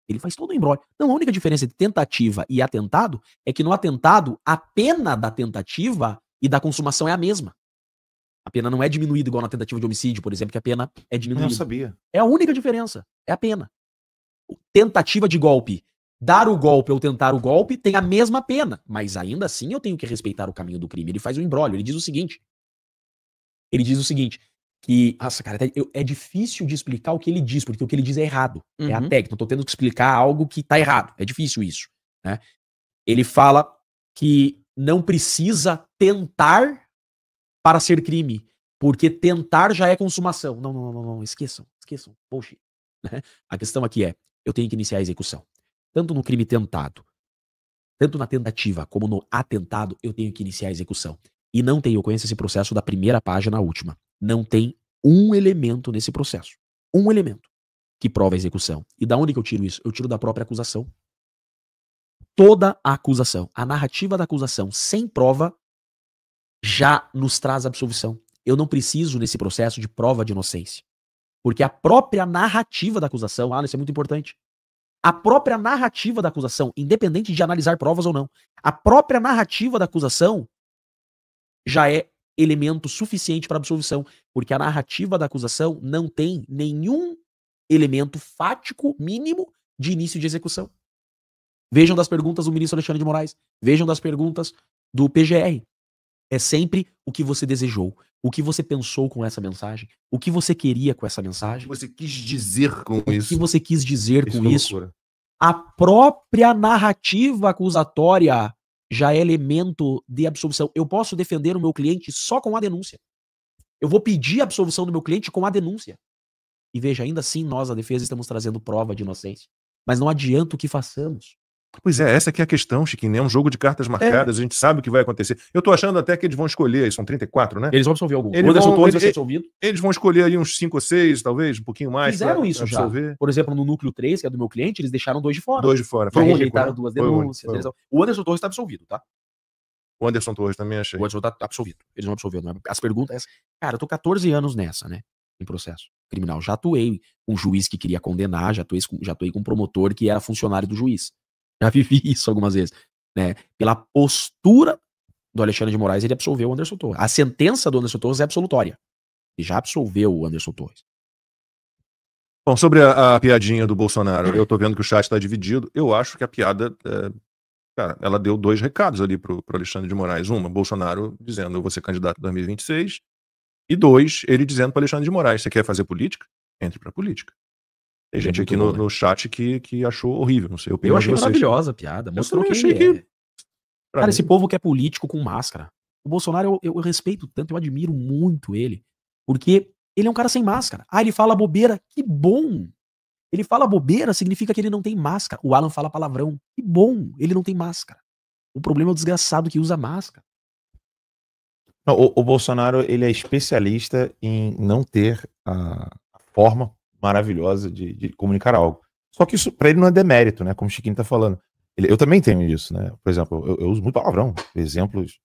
Ele faz todo um imbróglio. Não, a única diferença entre tentativa e atentado é que no atentado, a pena da tentativa e da consumação é a mesma. A pena não é diminuída igual na tentativa de homicídio, por exemplo, que a pena é diminuída. Não sabia. É a única diferença. É a pena. Tentativa de golpe. Dar o golpe ou tentar o golpe tem a mesma pena. Mas ainda assim eu tenho que respeitar o caminho do crime. Ele faz um imbróglio. Ele diz o seguinte. Que, nossa, cara, é difícil de explicar o que ele diz, porque o que ele diz é errado. É a técnica. Eu tô tendo que explicar algo que tá errado. É difícil isso, né? Ele fala que não precisa tentar para ser crime, porque tentar já é consumação. Não, esqueçam. Bullshit. Né? A questão aqui é, eu tenho que iniciar a execução. Tanto no crime tentado, tanto na tentativa como no atentado, eu tenho que iniciar a execução. E não tem, eu conheço esse processo da primeira página à última. Não tem um elemento nesse processo. Um elemento que prova a execução. E da onde que eu tiro isso? Eu tiro da própria acusação. Toda a acusação, a narrativa da acusação sem prova já nos traz absolvição. Eu não preciso nesse processo de prova de inocência. Porque a própria narrativa da acusação, isso é muito importante. A própria narrativa da acusação, independente de analisar provas ou não, a própria narrativa da acusação já é elemento suficiente para absolvição, porque a narrativa da acusação não tem nenhum elemento fático mínimo de início de execução. Vejam das perguntas do ministro Alexandre de Moraes, vejam das perguntas do PGR. É sempre o que você desejou, o que você pensou com essa mensagem, o que você queria com essa mensagem. O que você quis dizer com isso. O que você quis dizer com isso. Loucura. A própria narrativa acusatória já é elemento de absolvição. Eu posso defender o meu cliente só com a denúncia. Eu vou pedir a absolvição do meu cliente com a denúncia. E veja, ainda assim nós, a defesa, estamos trazendo prova de inocência. Mas não adianta o que façamos. Pois é, essa que é a questão, Chiquinho. É um jogo de cartas marcadas, a gente sabe o que vai acontecer. Eu tô achando até que eles vão escolher, aí são 34, né? Eles vão absolver alguns. Eles O Anderson vão- Torres vai ser ele- absolvido. Eles vão escolher aí uns 5 ou 6, talvez, um pouquinho mais. Fizeram pra isso já. absolver. Por exemplo, no núcleo 3, que é do meu cliente, eles deixaram 2 de fora. 2 de fora. Foi Foi o único, rejeitaram né? 2 Foi o único, denúncias. foi o único. O Anderson Torres está absolvido, tá? O Anderson Torres também achei. O Anderson tá absolvido. Eles vão absolver. Não é? As perguntas... Cara, eu tô 14 anos nessa, né? Em processo criminal. Já atuei com um juiz que queria condenar, já atuei com um promotor que era funcionário do juiz. Já vivi isso algumas vezes. Né? Pela postura do Alexandre de Moraes, ele absolveu o Anderson Torres. A sentença do Anderson Torres é absolutória. Ele já absolveu o Anderson Torres. Bom, sobre a piadinha do Bolsonaro, eu tô vendo que o chat tá dividido. Eu acho que a piada, cara, ela deu 2 recados ali pro Alexandre de Moraes. Uma, Bolsonaro dizendo, eu vou ser candidato em 2026. E 2, ele dizendo pro Alexandre de Moraes, você quer fazer política? Entre pra política. Tem gente aqui no chat que achou horrível, não sei. Eu achei maravilhosa a piada. Mostrou quem achei ele é. que... Cara, esse povo que é político com máscara. O Bolsonaro, eu respeito tanto, eu admiro muito ele. Porque ele é um cara sem máscara. Ele fala bobeira. Que bom! Ele fala bobeira, significa que ele não tem máscara. O Alan fala palavrão. Que bom! Ele não tem máscara. O problema é o desgraçado que usa máscara. O Bolsonaro, ele é especialista em não ter a forma maravilhosa de comunicar algo. Só que isso pra ele não é demérito, né? Como o Chiquinho tá falando. Eu também tenho isso, né? Por exemplo, eu uso muito palavrão. Exemplos,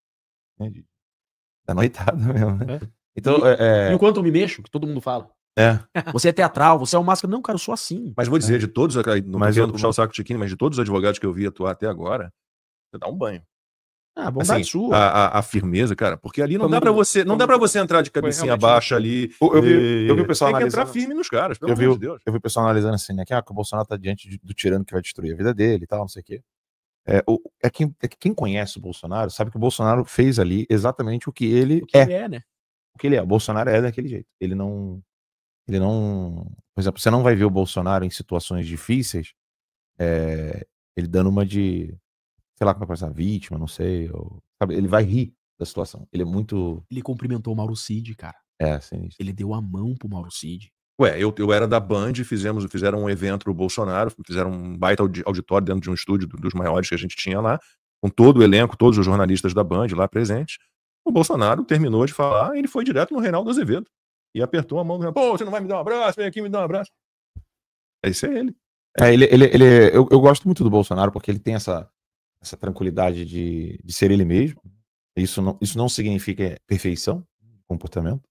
né, da noitada mesmo, né? Então, Enquanto eu me mexo, que todo mundo fala. Você é teatral, você é um máscara. Não, cara, eu sou assim. Mas vou dizer, de todos, não Mas querendo eu- puxar o saco de Chiquinho, mas de todos os advogados que eu vi atuar até agora, você dá um banho. Bondade Assim, sua. a firmeza, cara, porque ali não Foi dá pra muito- você, não dá para você entrar de cabecinha realmente baixa ali. Eu vi o pessoal tem que entrar analisando. firme nos caras, pelo Eu vi, amor de Deus. eu vi o pessoal analisando assim, né? Que o Bolsonaro tá diante do tirano que vai destruir a vida dele e tal, não sei o quê. Quem conhece o Bolsonaro sabe que o Bolsonaro fez ali exatamente o que ele O que é. ele é, né? O que ele é. O Bolsonaro é daquele jeito. Ele não. Por exemplo, você não vai ver o Bolsonaro em situações difíceis, ele dando uma de. Sei lá como é que vai ser, vítima, não sei. Sabe? Ele vai rir da situação. Ele é muito. Ele cumprimentou o Mauro Cid, cara. Assim, Ele deu a mão pro Mauro Cid. Ué, eu era da Band, fizeram um evento pro Bolsonaro, fizeram um baita auditório dentro de um estúdio dos maiores que a gente tinha lá, com todo o elenco, todos os jornalistas da Band lá presentes. O Bolsonaro terminou de falar e ele foi direto no Reinaldo Azevedo. E apertou a mão do Reinaldo. Pô, você não vai me dar um abraço? Vem aqui me dar um abraço. Esse é ele. eu gosto muito do Bolsonaro porque ele tem essa essa tranquilidade de ser ele mesmo. Isso não significa perfeição de comportamento.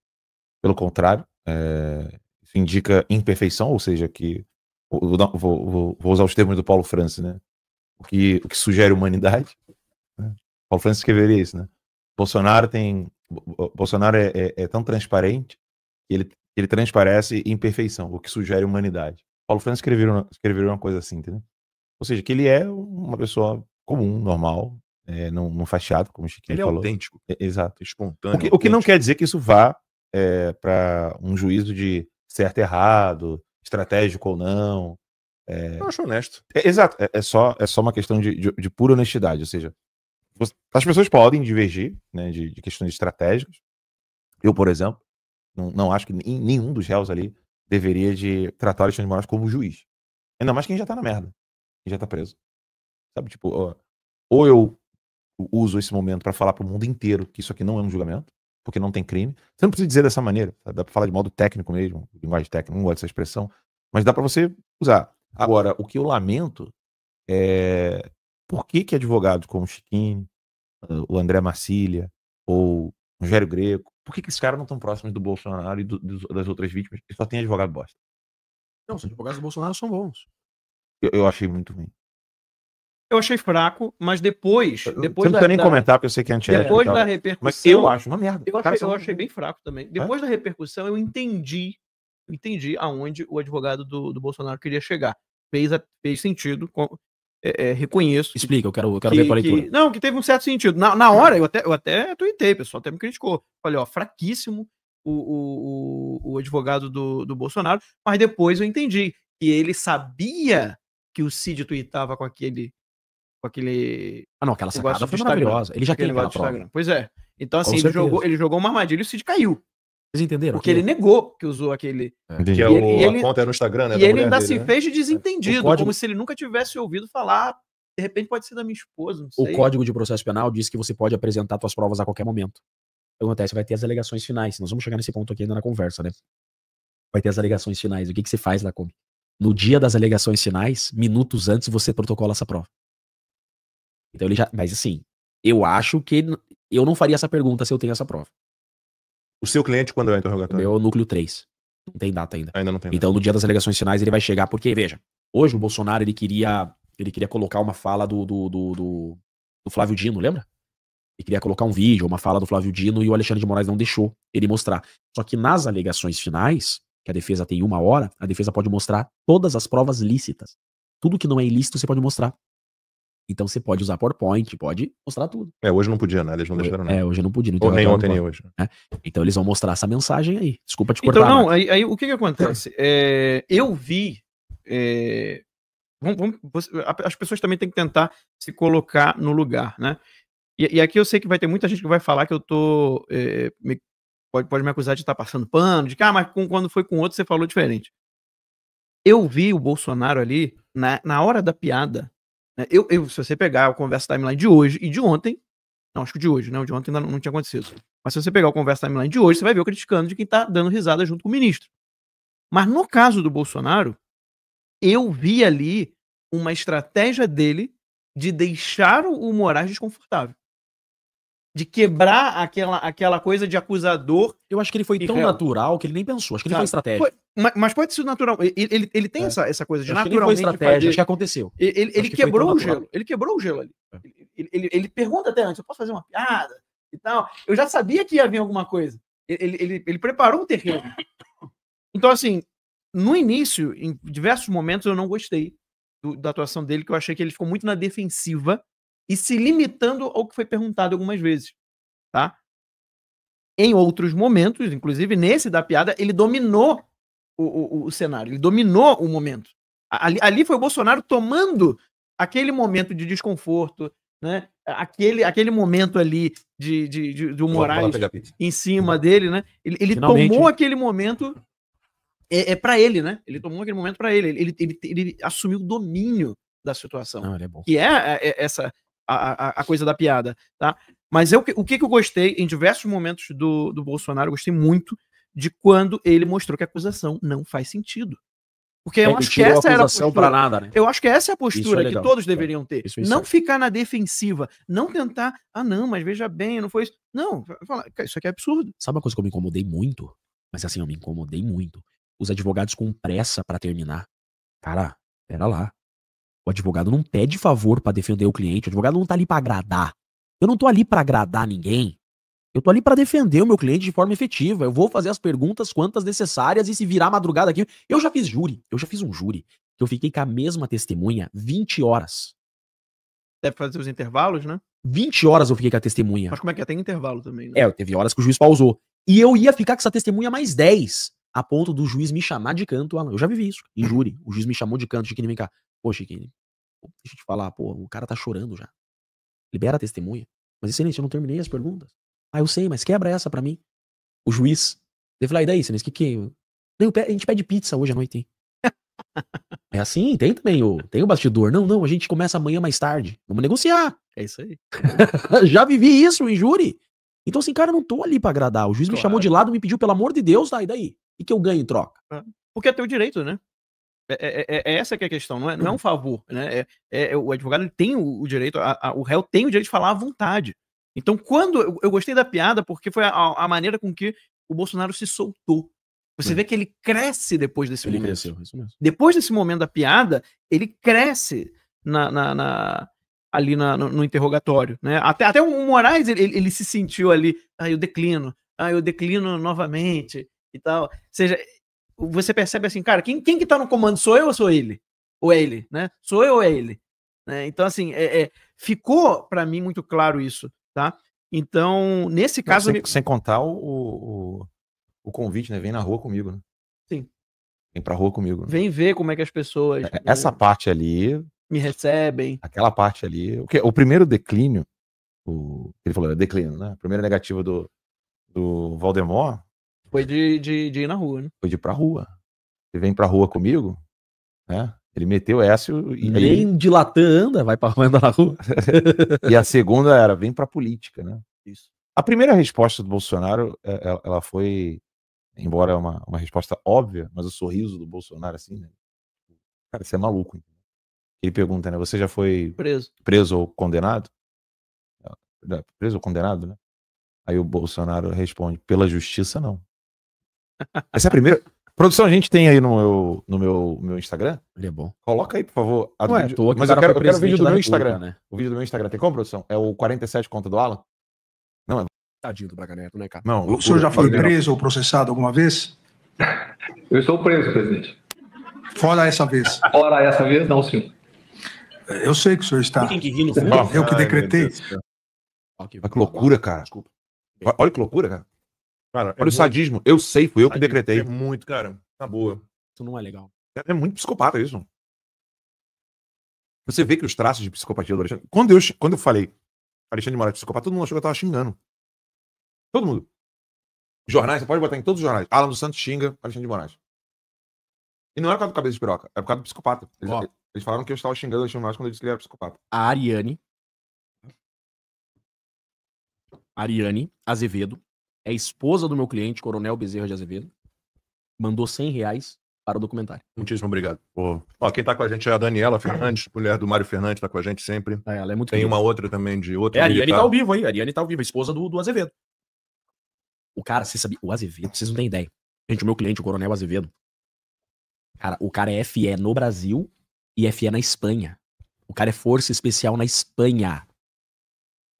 Pelo contrário, isso indica imperfeição, ou seja, que vou usar os termos do Paulo Francis, né? O que sugere humanidade. Né? Paulo Francis escreveria isso, né? Bolsonaro é tão transparente que ele transparece imperfeição, o que sugere humanidade. Paulo Francis escreveria uma coisa assim, entendeu? Ou seja, que ele é uma pessoa comum, normal, não faz teatro, como o Chiquinho falou. Ele é autêntico. Exato. Espontâneo. O que não quer dizer que isso vá para um juízo de certo e errado, estratégico ou não. Eu acho honesto. Exato. É só uma questão de pura honestidade. Ou seja, as pessoas podem divergir, né, de questões estratégicas. Eu, por exemplo, não acho que nenhum dos réus ali deveria de tratar o Alexandre de Moraes como juiz. Ainda mais quem já tá na merda. Quem já tá preso. Sabe, tipo, ou eu uso esse momento para falar pro mundo inteiro que isso aqui não é um julgamento, porque não tem crime. Você não precisa dizer dessa maneira. Tá? Dá pra falar de modo técnico mesmo, linguagem técnica, não gosto dessa expressão, mas dá para você usar. Agora, o que eu lamento é por que advogados como o Chiquinho, o André Marcília ou o Rogério Greco, por que esses caras não estão próximos do Bolsonaro e das outras vítimas e só tem advogado bosta? Não, os advogados do Bolsonaro são bons. Eu achei muito ruim. Eu achei fraco, mas depois Você não precisa nem comentar, porque eu sei que é antiético. Depois da repercussão. Mas eu acho uma merda. Eu achei bem fraco também. Depois da repercussão, eu entendi aonde o advogado do Bolsonaro queria chegar. Fez sentido. Reconheço. Explica, eu quero ver com a leitura. Não, que teve um certo sentido. Na hora, eu até tuitei, o pessoal até me criticou. Falei, fraquíssimo o advogado do Bolsonaro, mas depois eu entendi que ele sabia que o Cid tuitava com aquele. Não, aquela sacada foi maravilhosa. Ele já tem aquela prova. Pois é. Então, assim, ele jogou uma armadilha e o Cid caiu. Vocês entenderam? Porque ele negou que usou aquele. Que a conta era no Instagram, né? E ele ainda se fez de desentendido, código... como se ele nunca tivesse ouvido falar. De repente pode ser da minha esposa, não sei. O Código de Processo Penal diz que você pode apresentar suas provas a qualquer momento. O que acontece? Vai ter as alegações finais. Nós vamos chegar nesse ponto aqui ainda na conversa, né? Vai ter as alegações finais. O que você faz, Lacombe? No dia das alegações finais, minutos antes, você protocola essa prova. Então ele já... Mas assim, eu acho que eu não faria essa pergunta se eu tenho essa prova. O seu cliente, quando é o O interrogatório? meu é o núcleo 3. Não tem data ainda. Ainda não tem data. Então no dia das alegações finais ele vai chegar, porque, veja, hoje o Bolsonaro ele queria colocar uma fala do Flávio Dino, lembra? Ele queria colocar um vídeo, uma fala do Flávio Dino, e o Alexandre de Moraes não deixou ele mostrar. Só que nas alegações finais, que a defesa tem 1 hora, a defesa pode mostrar todas as provas lícitas. Tudo que não é ilícito você pode mostrar. Então você pode usar PowerPoint, pode mostrar tudo. Hoje não podia, né? Eles não deixaram nada. Hoje não podia. Ou nem ontem, nem hoje. Então eles vão mostrar essa mensagem aí. Desculpa te Então, cortar. não, aí o que acontece? Eu vi... as pessoas também têm que tentar se colocar no lugar, né? E aqui eu sei que vai ter muita gente que vai falar que eu tô... pode me acusar de estar passando pano, de que, mas quando foi com outro você falou diferente. Eu vi o Bolsonaro ali, na hora da piada, né? Se você pegar o Conversa Timeline de hoje e de ontem, não, acho que de hoje, né? O de ontem ainda não tinha acontecido. Mas se você pegar o Conversa Timeline de hoje, você vai ver eu criticando de quem tá dando risada junto com o ministro. Mas no caso do Bolsonaro, eu vi ali uma estratégia dele de deixar o Moraes desconfortável. De quebrar aquela coisa de acusador. Eu acho que ele foi tão natural que ele nem pensou. Acho que ele foi estratégia. Mas pode ser natural. Ele tem essa coisa de naturalmente. Ele foi estratégia, acho que aconteceu. Ele quebrou o gelo. Ele quebrou o gelo ali. Ele pergunta até antes: eu posso fazer uma piada e tal? Eu já sabia que ia vir alguma coisa. Ele preparou o terreno. Então, assim, no início, em diversos momentos, eu não gostei da atuação dele, que eu achei que ele ficou muito na defensiva e se limitando ao que foi perguntado algumas vezes, tá? Em outros momentos, inclusive nesse da piada, ele dominou o cenário, ele dominou o momento. Ali foi o Bolsonaro tomando aquele momento de desconforto, né? Aquele momento ali do Moraes em cima dele, né? Ele tomou aquele momento para ele, né? Ele tomou aquele momento para ele. Ele assumiu o domínio da situação. Não, ele é bom. Que é essa a coisa da piada, tá? Mas o que eu gostei em diversos momentos do Bolsonaro, eu gostei muito de quando ele mostrou que a acusação não faz sentido. Porque eu acho que essa era a postura. Pra nada, né? Eu acho que essa é a postura que todos deveriam ter. Não ficar na defensiva, não tentar, não, mas veja bem, não foi isso. Não, falar, isso aqui é absurdo. Sabe uma coisa que eu me incomodei muito? Mas assim, eu me incomodei muito. Os advogados com pressa pra terminar. Cara, pera lá. O advogado não pede favor pra defender o cliente. O advogado não tá ali pra agradar. Eu não tô ali pra agradar ninguém. Eu tô ali pra defender o meu cliente de forma efetiva. Eu vou fazer as perguntas quantas necessárias e se virar madrugada aqui. Eu já fiz júri. Eu já fiz um júri que eu fiquei com a mesma testemunha 20 horas. Deve fazer os intervalos, né? 20 horas eu fiquei com a testemunha. Mas como é que é? Tem intervalo também, né? Teve horas que o juiz pausou. E eu ia ficar com essa testemunha mais 10, a ponto do juiz me chamar de canto. Eu já vivi isso, em júri. O juiz me chamou de canto. Chiquinho, vem cá. Pô, Chiquinho, deixa eu te falar, pô, o cara tá chorando já. Libera a testemunha. Mas, excelente, eu não terminei as perguntas. Eu sei, mas quebra essa pra mim. O juiz. Ele falou, e daí, Sinês, que Não, a gente pede pizza hoje à noite, hein? É assim, tem também tem o bastidor. Não, a gente começa amanhã mais tarde. Vamos negociar. É isso aí. Já vivi isso em júri. Então, assim, cara, eu não tô ali pra agradar. O juiz me chamou de lado, me pediu, pelo amor de Deus, tá, e daí? E que eu ganho em troca? Porque é teu direito, né? Essa que é a questão, não é um favor, né? O advogado ele tem o direito, o réu tem o direito de falar à vontade. Então, quando eu gostei da piada, porque foi a maneira com que o Bolsonaro se soltou. Você vê que ele cresce depois desse momento. Cresceu, isso mesmo. Depois desse momento da piada, ele cresce ali no interrogatório, né? Até o Moraes, ele se sentiu ali, eu declino novamente e tal. Ou seja, você percebe assim, cara, quem que tá no comando, sou eu ou sou ele? Ou é ele, né? Sou eu ou é ele? Né? Então, assim, ficou para mim muito claro isso, tá? Então, nesse caso... Sem contar o convite, né? Vem na rua comigo, né? Sim. Vem pra rua comigo. Né? Vem ver como é que as pessoas... Essa parte ali... Me recebem. Aquela parte ali... O primeiro declínio, ele falou, declínio, né? A primeira negativa do Valdemar... Foi de ir na rua, né? Foi de ir pra rua. Você vem pra rua comigo, né? Ele meteu essa e... Nem de Latam anda, vai pra rua, anda na rua. E a segunda era, vem pra política, né? Isso. A primeira resposta do Bolsonaro, ela foi, embora uma resposta óbvia, mas o sorriso do Bolsonaro, assim, né? Cara, você é maluco. Hein? Ele pergunta, né? Você já foi preso ou condenado? Preso ou condenado, né? Aí o Bolsonaro responde, pela justiça, não. Essa é a primeira... Produção, a gente tem aí no meu Instagram? Ele é bom. Coloca aí, por favor. Mas eu quero o vídeo do meu Instagram. Né? O vídeo do meu Instagram. Tem como, produção? É o 47 conta do Alan? Não, é... Tadinho do Braga Neto, né, cara? Não, o senhor já foi preso ou processado alguma vez? Eu estou preso, presidente. Fora essa vez. Fora essa vez, não, senhor. Eu sei que o senhor está. Tem que rir no fundo. Eu que decretei. Olha que loucura, cara. Desculpa. Olha que loucura, cara. Olha o sadismo. Eu sei, fui eu que decretei. É muito, cara. Tá boa. Isso não é legal. É muito psicopata isso. Você vê que os traços de psicopatia do Alexandre... Quando eu falei Alexandre de Moraes psicopata, todo mundo achou que eu tava xingando. Todo mundo. Jornais, você pode botar em todos os jornais. Alan dos Santos xinga Alexandre de Moraes. E não é por causa do cabeça de piroca, é por causa do psicopata. Eles falaram que eu estava xingando Alexandre de Moraes quando eu disse que ele era psicopata. A Ariane Azevedo é esposa do meu cliente, Coronel Bezerra de Azevedo. Mandou R$100 para o documentário. Muitíssimo obrigado. Ó, quem tá com a gente é a Daniela Fernandes, mulher do Mário Fernandes, tá com a gente sempre. Ela é muito Tem querida. uma outra também de outro. A Ariane tá ao vivo aí. A Ariane tá ao vivo, a esposa do Azevedo. O cara, você sabia? O Azevedo, vocês não têm ideia. Gente, o meu cliente, o Coronel Azevedo. Cara, o cara é FE no Brasil e FE na Espanha. O cara é Força Especial na Espanha.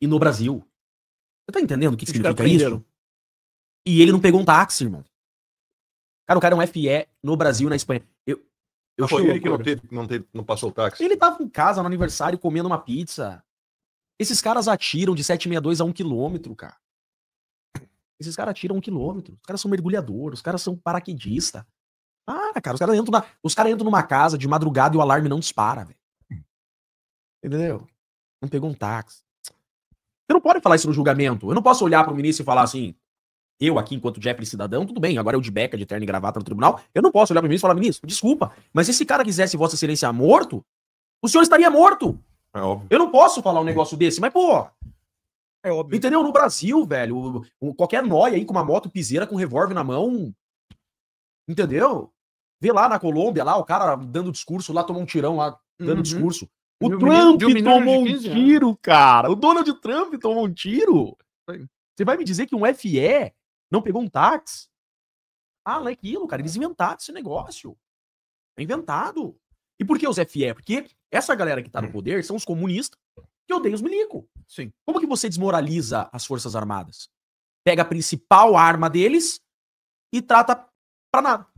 E no Brasil. Você tá entendendo o que significa isso? E ele não pegou um táxi, irmão. Cara, o cara é um FE no Brasil e na Espanha. Foi ele que não passou o táxi. Ele tava em casa no aniversário comendo uma pizza. Esses caras atiram de 762 a 1 quilômetro, cara. Esses caras atiram 1 quilômetro. Os caras são mergulhadores, os caras são paraquedistas. Cara, os caras entram numa casa de madrugada e o alarme não dispara, velho. Entendeu? Não pegou um táxi. Você não pode falar isso no julgamento. Eu não posso olhar pro ministro e falar assim, eu aqui, enquanto Jeffrey cidadão, tudo bem, agora eu de beca, de terno e gravata no tribunal, eu não posso olhar pro ministro e falar, ministro, desculpa, mas se esse cara quisesse Vossa Excelência morto, o senhor estaria morto. É óbvio. Eu não posso falar um negócio desse, mas, pô... É óbvio. Entendeu? No Brasil, velho, qualquer nóia aí com uma moto piseira com um revólver na mão, entendeu? Vê lá na Colômbia, lá, o cara dando discurso, lá tomou um tirão lá, dando discurso. O De um Trump menino tomou um de 15 anos. tiro, cara. O Donald Trump tomou um tiro. Você vai me dizer que um FE não pegou um táxi? Ah, não é aquilo, cara. Eles inventaram esse negócio. É inventado. E por que os FE? Porque essa galera que tá no poder são os comunistas que odeiam os milico. Sim. Como que você desmoraliza as Forças Armadas? Pega a principal arma deles e trata pra nada.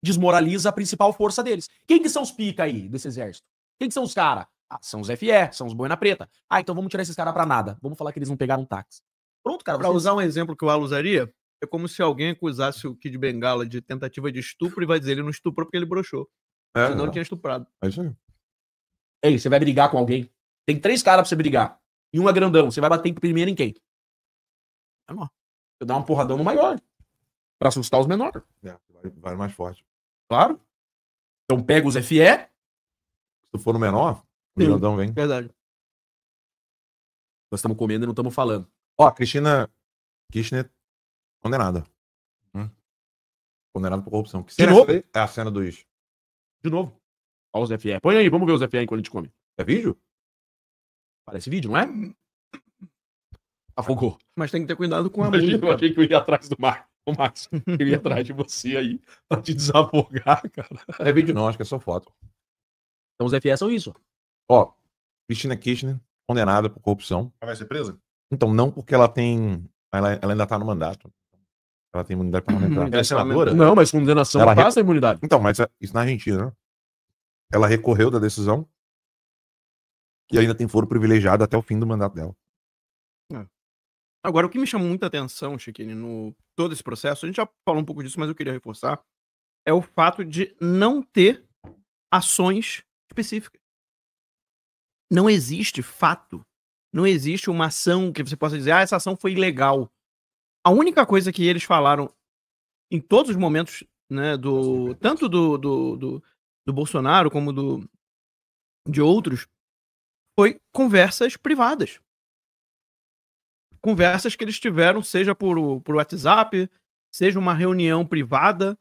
Desmoraliza a principal força deles. Quem que são os pica aí desse exército? Quem que são os caras? Ah, são os FE, são os boina preta. Ah, então vamos tirar esses caras pra nada. Vamos falar que eles não pegaram um táxi. Pronto, cara. Pra usar um exemplo que o Alan usaria, é como se alguém acusasse o Kid Bengala de tentativa de estupro e vai dizer ele não estuprou porque ele broxou. Senão ele tinha estuprado. É isso aí. Ei, você vai brigar com alguém. Tem 3 caras pra você brigar. E um é grandão. Você vai bater primeiro em quem? Você dá um porradão no maior. Pra assustar os menores. Vai mais forte. Claro. Então pega os FE. Se for no menor, o Sim. grandão vem. Verdade. Nós estamos comendo e não estamos falando. Ó, Cristina Kirchner condenada. Condenada por corrupção. Que cena novo? é essa aí? É a cena dos... De novo. Olha os FE. Põe aí, vamos ver os FE enquanto a gente come. É vídeo? Parece vídeo, não é? Afogou. Mas tem que ter cuidado com a Imagina, música. eu achei que eu ia atrás do Marcos. Ô, Marcos, eu ia atrás de você aí pra te desafogar, cara. É vídeo não, acho que é só foto. Então os FE são isso. Ó, Cristina Kirchner condenada por corrupção. Ela vai ser presa? Então, não porque ela tem... Ela ainda tá no mandato. Ela tem imunidade parlamentar. Ela é senadora? Não, mas condenação Ela passa a imunidade. Então, mas isso na Argentina, né? Ela recorreu da decisão e ainda tem foro privilegiado até o fim do mandato dela. Agora, o que me chamou muita atenção, Chiquini, no todo esse processo, a gente já falou um pouco disso, mas eu queria reforçar, é o fato de não ter ações específicas. Não existe fato, não existe uma ação que você possa dizer, essa ação foi ilegal. A única coisa que eles falaram em todos os momentos, né, tanto do Bolsonaro como de outros, foi conversas privadas. Conversas que eles tiveram, seja por WhatsApp, seja uma reunião privada,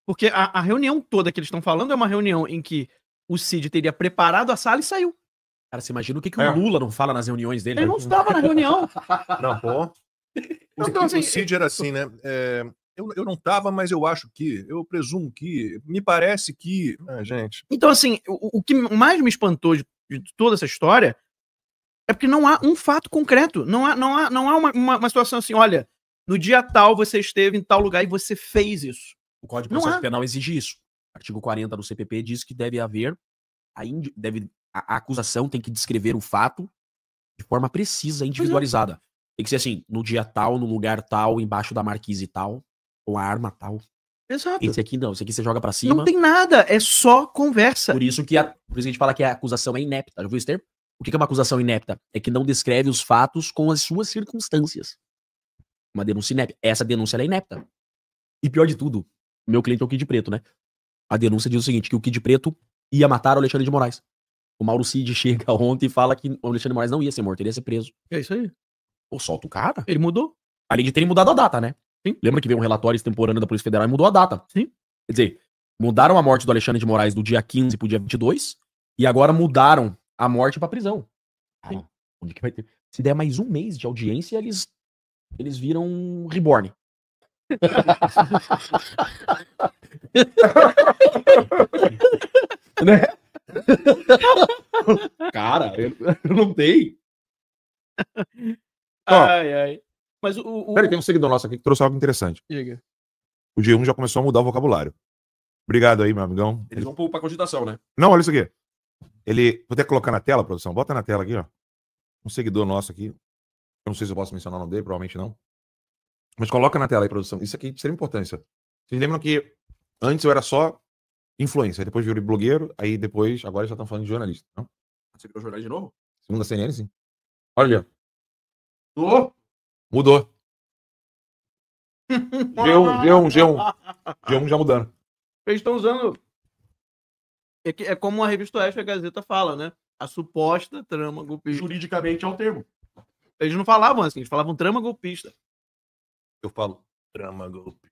porque a reunião toda que eles estão falando é uma reunião em que o Cid teria preparado a sala e saiu. Cara, você imagina o que o Lula não fala nas reuniões dele? Ele não estava na reunião. Não, pô. Então, assim, O Cid era assim, né? Eu não tava, mas eu acho que, eu presumo que, me parece que... gente... Então, assim, o que mais me espantou de toda essa história é porque não há um fato concreto. Não há uma situação assim, olha, no dia tal você esteve em tal lugar e você fez isso. O Código de Não Processo há. Penal exige isso. Artigo 40 do CPP diz que deve haver a acusação tem que descrever o fato de forma precisa, individualizada. Tem que ser assim, no dia tal, no lugar tal, embaixo da marquise tal, com a arma tal. Exato. Esse aqui não, esse aqui você joga pra cima. Não tem nada, é só conversa. Por isso que a gente fala que a acusação é inepta. Já viu esse termo? O que é uma acusação inepta? É que não descreve os fatos com as suas circunstâncias. Uma denúncia inepta. Essa denúncia ela é inepta. E pior de tudo, meu cliente é o Kid Preto, né? A denúncia diz o seguinte, que o Kid Preto ia matar o Alexandre de Moraes. O Mauro Cid chega ontem e fala que o Alexandre de Moraes não ia ser morto, ele ia ser preso. É isso aí. Pô, solta o cara. Ele mudou. Além de terem mudado a data, né? Sim. Lembra que veio um relatório extemporâneo da Polícia Federal e mudou a data. Sim. Quer dizer, mudaram a morte do Alexandre de Moraes do dia 15 pro dia 22 e agora mudaram a morte pra prisão. Cara, onde que vai ter? Se der mais um mês de audiência, eles viram um reborn. Né? Cara, eu não tenho. Ai. Mas Peraí, tem um seguidor nosso aqui que trouxe algo interessante. Diga. O G1 já começou a mudar o vocabulário. Obrigado aí, meu amigão. Eles vão pra cogitação, né? Não, olha isso aqui. Vou ter que colocar na tela, produção. Bota na tela aqui, ó. Um seguidor nosso aqui. Eu não sei se eu posso mencionar o nome dele, provavelmente não. Mas coloca na tela aí, produção. Isso aqui de extrema importância. Vocês lembram que antes eu era só influencer, depois virei blogueiro, aí depois, agora já estão falando de jornalista. Não? Você virou jornalista de novo? Segundo a CNN, sim. Olha ali, ó. Mudou? Mudou. G1 já mudando. Eles estão usando... É como a revista Oeste e a Gazeta fala, né? A suposta trama golpista. Juridicamente é o termo. Eles não falavam assim, eles falavam trama golpista. Eu falo trama golpe.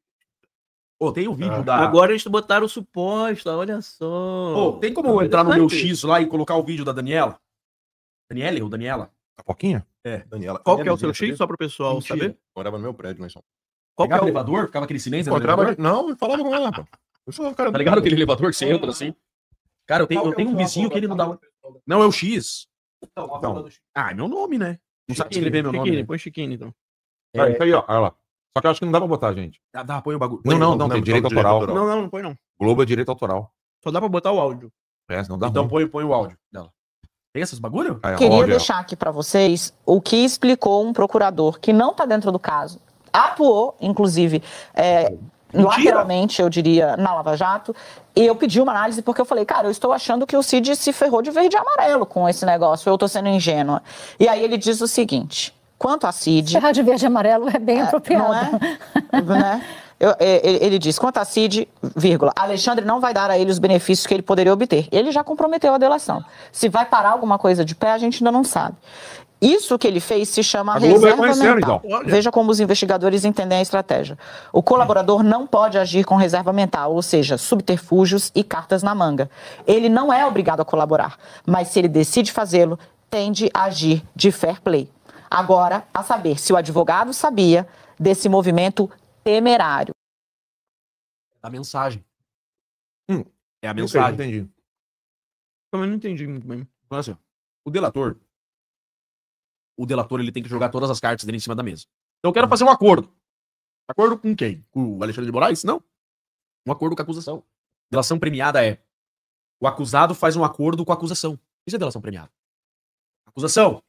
Ô, tem o vídeo da... Agora eles botaram o suposto, olha só. Ô, tem como eu entrar no meu X lá e colocar o vídeo da Daniela? Daniele ou Daniela? A Foquinha? É. Daniela. Qual que é o Daniela, seu X, só para o pessoal Mentira. saber? Morava no meu prédio lá em São Paulo. Qual que é Pegava o o elevador, ficava aquele silêncio no Encontrava... elevador? Não, eu falava com ela, pô. Eu sou o cara Tá ligado aquele elevador que você entra assim? Cara, eu tenho um vizinho que ele não dá... Não, é o X. Então. Ah, é meu nome, né? Não sabe escrever meu nome. Chiquini, Né? põe Chiquini, então. Ah, isso aí, ó. Olha lá. Só que eu acho que não dá pra botar, gente. Dá, põe o bagulho. Não, tem direito autoral. Não põe não. Globo é direito autoral. Só dá pra botar o áudio. É, não dá Então ruim. põe o áudio dela. Tem esses bagulho? Aí, ó, Queria óbvio, ó. deixar aqui para vocês o que explicou um procurador que não está dentro do caso, atuou, inclusive, lateralmente, eu diria, na Lava Jato, e eu pedi uma análise porque eu falei, cara, eu estou achando que o Cid se ferrou de verde e amarelo com esse negócio, eu estou sendo ingênua. E aí ele diz o seguinte, quanto a Cid... Ferrar de verde e amarelo é bem apropriado. Não é? Né? Ele diz, quanto a Cid, vírgula, Alexandre não vai dar a ele os benefícios que ele poderia obter. Ele já comprometeu a delação. Se vai parar alguma coisa de pé, a gente ainda não sabe. Isso que ele fez se chama reserva mental. Então. Veja como os investigadores entendem a estratégia. O colaborador não pode agir com reserva mental, ou seja, subterfúgios e cartas na manga. Ele não é obrigado a colaborar, mas se ele decide fazê-lo, tende a agir de fair play. Agora, a saber se o advogado sabia desse movimento temerário. A mensagem. É a Não sei, mensagem. entendi. Também não entendi muito bem. Então, assim, o delator, ele tem que jogar todas as cartas dele em cima da mesa. Então eu quero fazer um acordo. Acordo com quem? Com o Alexandre de Moraes? Não. Um acordo com a acusação. Delação premiada é o acusado faz um acordo com a acusação. Isso é delação premiada. Acusação,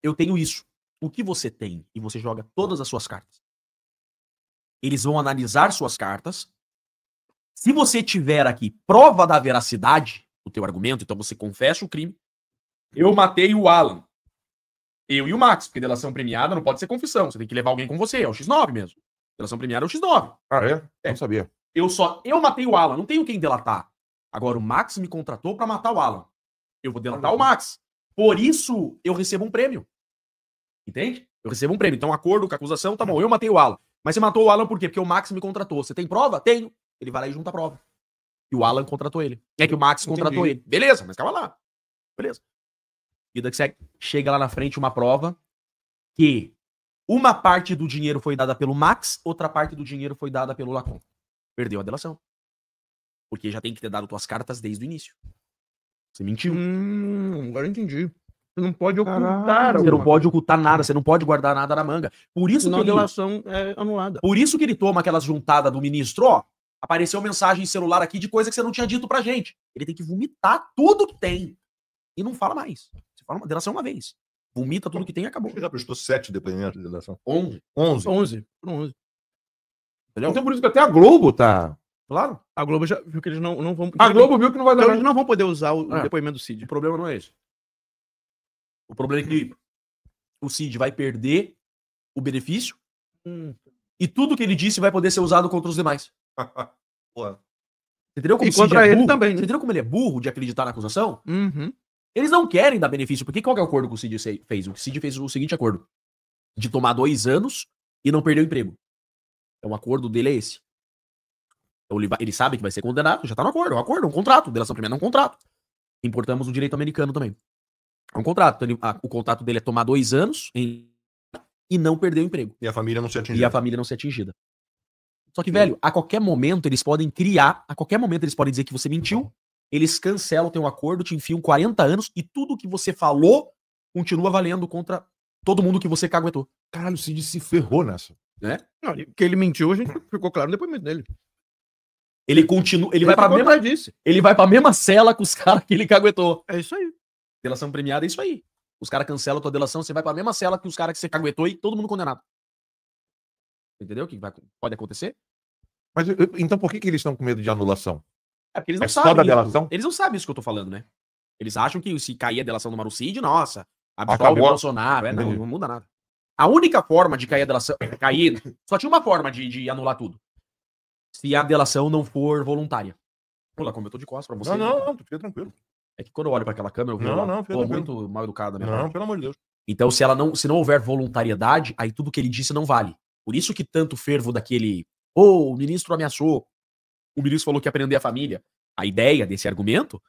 eu tenho isso. O que você tem? E você joga todas as suas cartas. Eles vão analisar suas cartas. Se você tiver aqui prova da veracidade do teu argumento, então você confessa o crime. Eu matei o Alan. Eu e o Max, porque delação premiada não pode ser confissão. Você tem que levar alguém com você, é o X9 mesmo. Delação premiada é o X9. Ah, é? Não sabia. Eu matei o Alan, não tenho quem delatar. Agora o Max me contratou pra matar o Alan. Eu vou delatar o Max. Por isso eu recebo um prêmio. Entende? Eu recebo um prêmio. Então acordo com a acusação, tá bom, eu matei o Alan. Mas você matou o Alan por quê? Porque o Max me contratou. Você tem prova? Tenho. Ele vai lá e junta a prova. E o Alan contratou ele. É que o Max contratou ele. Beleza, mas calma lá. Beleza. Vida que segue. Chega lá na frente uma prova que uma parte do dinheiro foi dada pelo Max, outra parte do dinheiro foi dada pelo Lacon. Perdeu a delação. Porque já tem que ter dado tuas cartas desde o início. Você mentiu. Agora eu entendi. Você não pode ocultar. Você não pode ocultar nada, você não pode guardar nada na manga. Por isso Senão que a delação é anulada. Por isso que ele toma aquelas juntadas do ministro, ó, apareceu mensagem em celular aqui de coisa que você não tinha dito pra gente. Ele tem que vomitar tudo que tem. E não fala mais. Você fala uma delação uma vez. Vomita tudo que tem e acabou. Você já prestou 7 depoimentos de delação? 11. 11. Entendeu? Então por isso que até a Globo tá... Claro. A Globo já viu que eles não vão... A Globo viu que não vai dar Então nada. eles não vão poder usar o depoimento do Cid. O problema não é esse. O problema é que o Cid vai perder o benefício e tudo que ele disse vai poder ser usado contra os demais. Porra. Você entendeu como E o Cid contra é ele burro? também, né? Você entendeu como ele é burro de acreditar na acusação? Uhum. Eles não querem dar benefício, porque qual que é o acordo que o Cid fez? O Cid fez o seguinte acordo: de tomar 2 anos e não perder o emprego. Então o acordo dele é esse. Então ele sabe que vai ser condenado, já tá no acordo, é um acordo, é um contrato. Delação premiada é um contrato. Importamos o direito americano também. É um contrato. Então o contrato dele é tomar 2 anos e não perder o emprego. E a família não ser atingida. E a família não ser atingida. Só que, velho, a qualquer momento eles podem criar, a qualquer momento eles podem dizer que você mentiu, eles cancelam o teu acordo, te enfiam 40 anos e tudo que você falou continua valendo contra todo mundo que você caguetou. Caralho, o Cid se ferrou nessa. Né? Não, que ele mentiu, a gente ficou claro no depoimento dele. Ele continua, ele vai pra mesma, disso. ele vai pra mesma cela com os caras que ele caguetou. É isso aí. Delação premiada é isso aí. Os caras cancelam a tua delação, você vai pra mesma cela que os caras que você caguetou e todo mundo condenado. Entendeu o que pode acontecer? Mas então por que eles estão com medo de anulação? É porque eles não É sabem só da isso. delação? Eles não sabem isso que eu tô falando, né? Eles acham que se cair a delação do Marucide, nossa, absolve Acabou. o Bolsonaro. Não, Entendi. não muda nada. A única forma de cair a delação, só tinha uma forma de anular tudo. Se a delação não for voluntária. Olha como eu tô de costas pra você. Não, tu fica tranquilo. É que quando eu olho pra aquela câmera, eu vejo Não, fica tranquilo. muito mal educado da minha Não, parte. pelo amor de Deus. Então, se não houver voluntariedade, aí tudo que ele disse não vale. Por isso que tanto fervo daquele o ministro ameaçou, o ministro falou que ia prender a família. A ideia desse argumento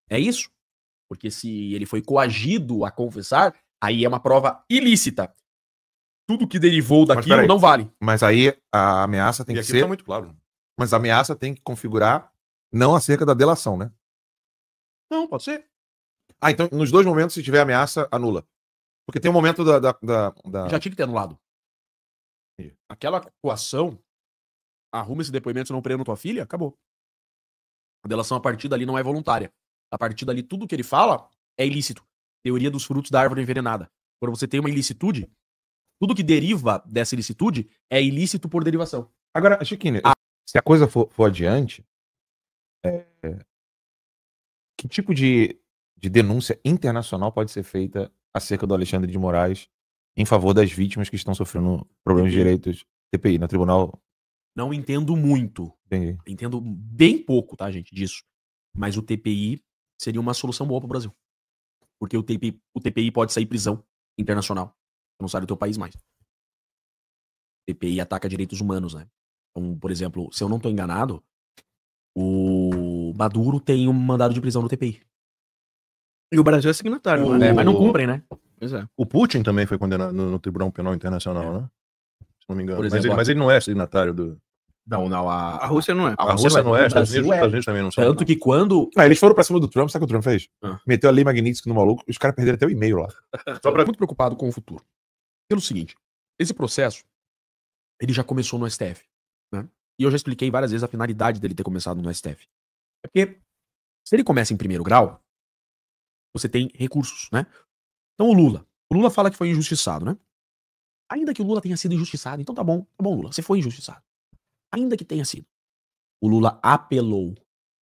é isso. Porque se ele foi coagido a confessar, aí é uma prova ilícita. Tudo que derivou daquilo peraí. não vale. Mas aí a ameaça tem E que aqui ser... tá muito claro. Mas a ameaça tem que configurar não acerca da delação, né? Não, pode ser. Ah, então nos dois momentos, se tiver ameaça, anula. Porque tem um momento da... Já tinha que ter anulado. Aquela coação, arruma esse depoimento, se não prendo tua filha, acabou. A delação a partir dali não é voluntária. A partir dali, tudo que ele fala é ilícito. Teoria dos frutos da árvore envenenada. Quando você tem uma ilicitude, tudo que deriva dessa ilicitude é ilícito por derivação. Agora, Chiquinho, se a coisa for adiante, que tipo de denúncia internacional pode ser feita acerca do Alexandre de Moraes em favor das vítimas que estão sofrendo problemas de direitos TPI, no tribunal? Não entendo muito. Entendi. Entendo bem pouco, tá, gente, disso. Mas o TPI seria uma solução boa pro Brasil. Porque o TPI pode sair prisão internacional. Você não sai do teu país mais. O TPI ataca direitos humanos, né? Então, por exemplo, se eu não tô enganado, o Maduro tem um mandado de prisão no TPI. E o Brasil é signatário, Mas não cumprem, né? Pois é. O Putin também foi condenado no Tribunal Penal Internacional, né? Se não me engano. Por exemplo, mas ele não é signatário do... Não, A Rússia não é. A Rússia não é, o os Estados Brasil Unidos também não são. Tanto que quando... Eles foram pra cima do Trump, sabe o que o Trump fez? Ah. Meteu a lei Magnitsky no maluco, os caras perderam até o e-mail lá. Muito preocupado com o futuro. Pelo seguinte, esse processo, ele já começou no STF, né? E eu já expliquei várias vezes a finalidade dele ter começado no STF. É porque, se ele começa em primeiro grau, você tem recursos, né? Então o Lula fala que foi injustiçado, né? Ainda que o Lula tenha sido injustiçado, então tá bom, Lula, você foi injustiçado. Ainda que tenha sido. O Lula apelou,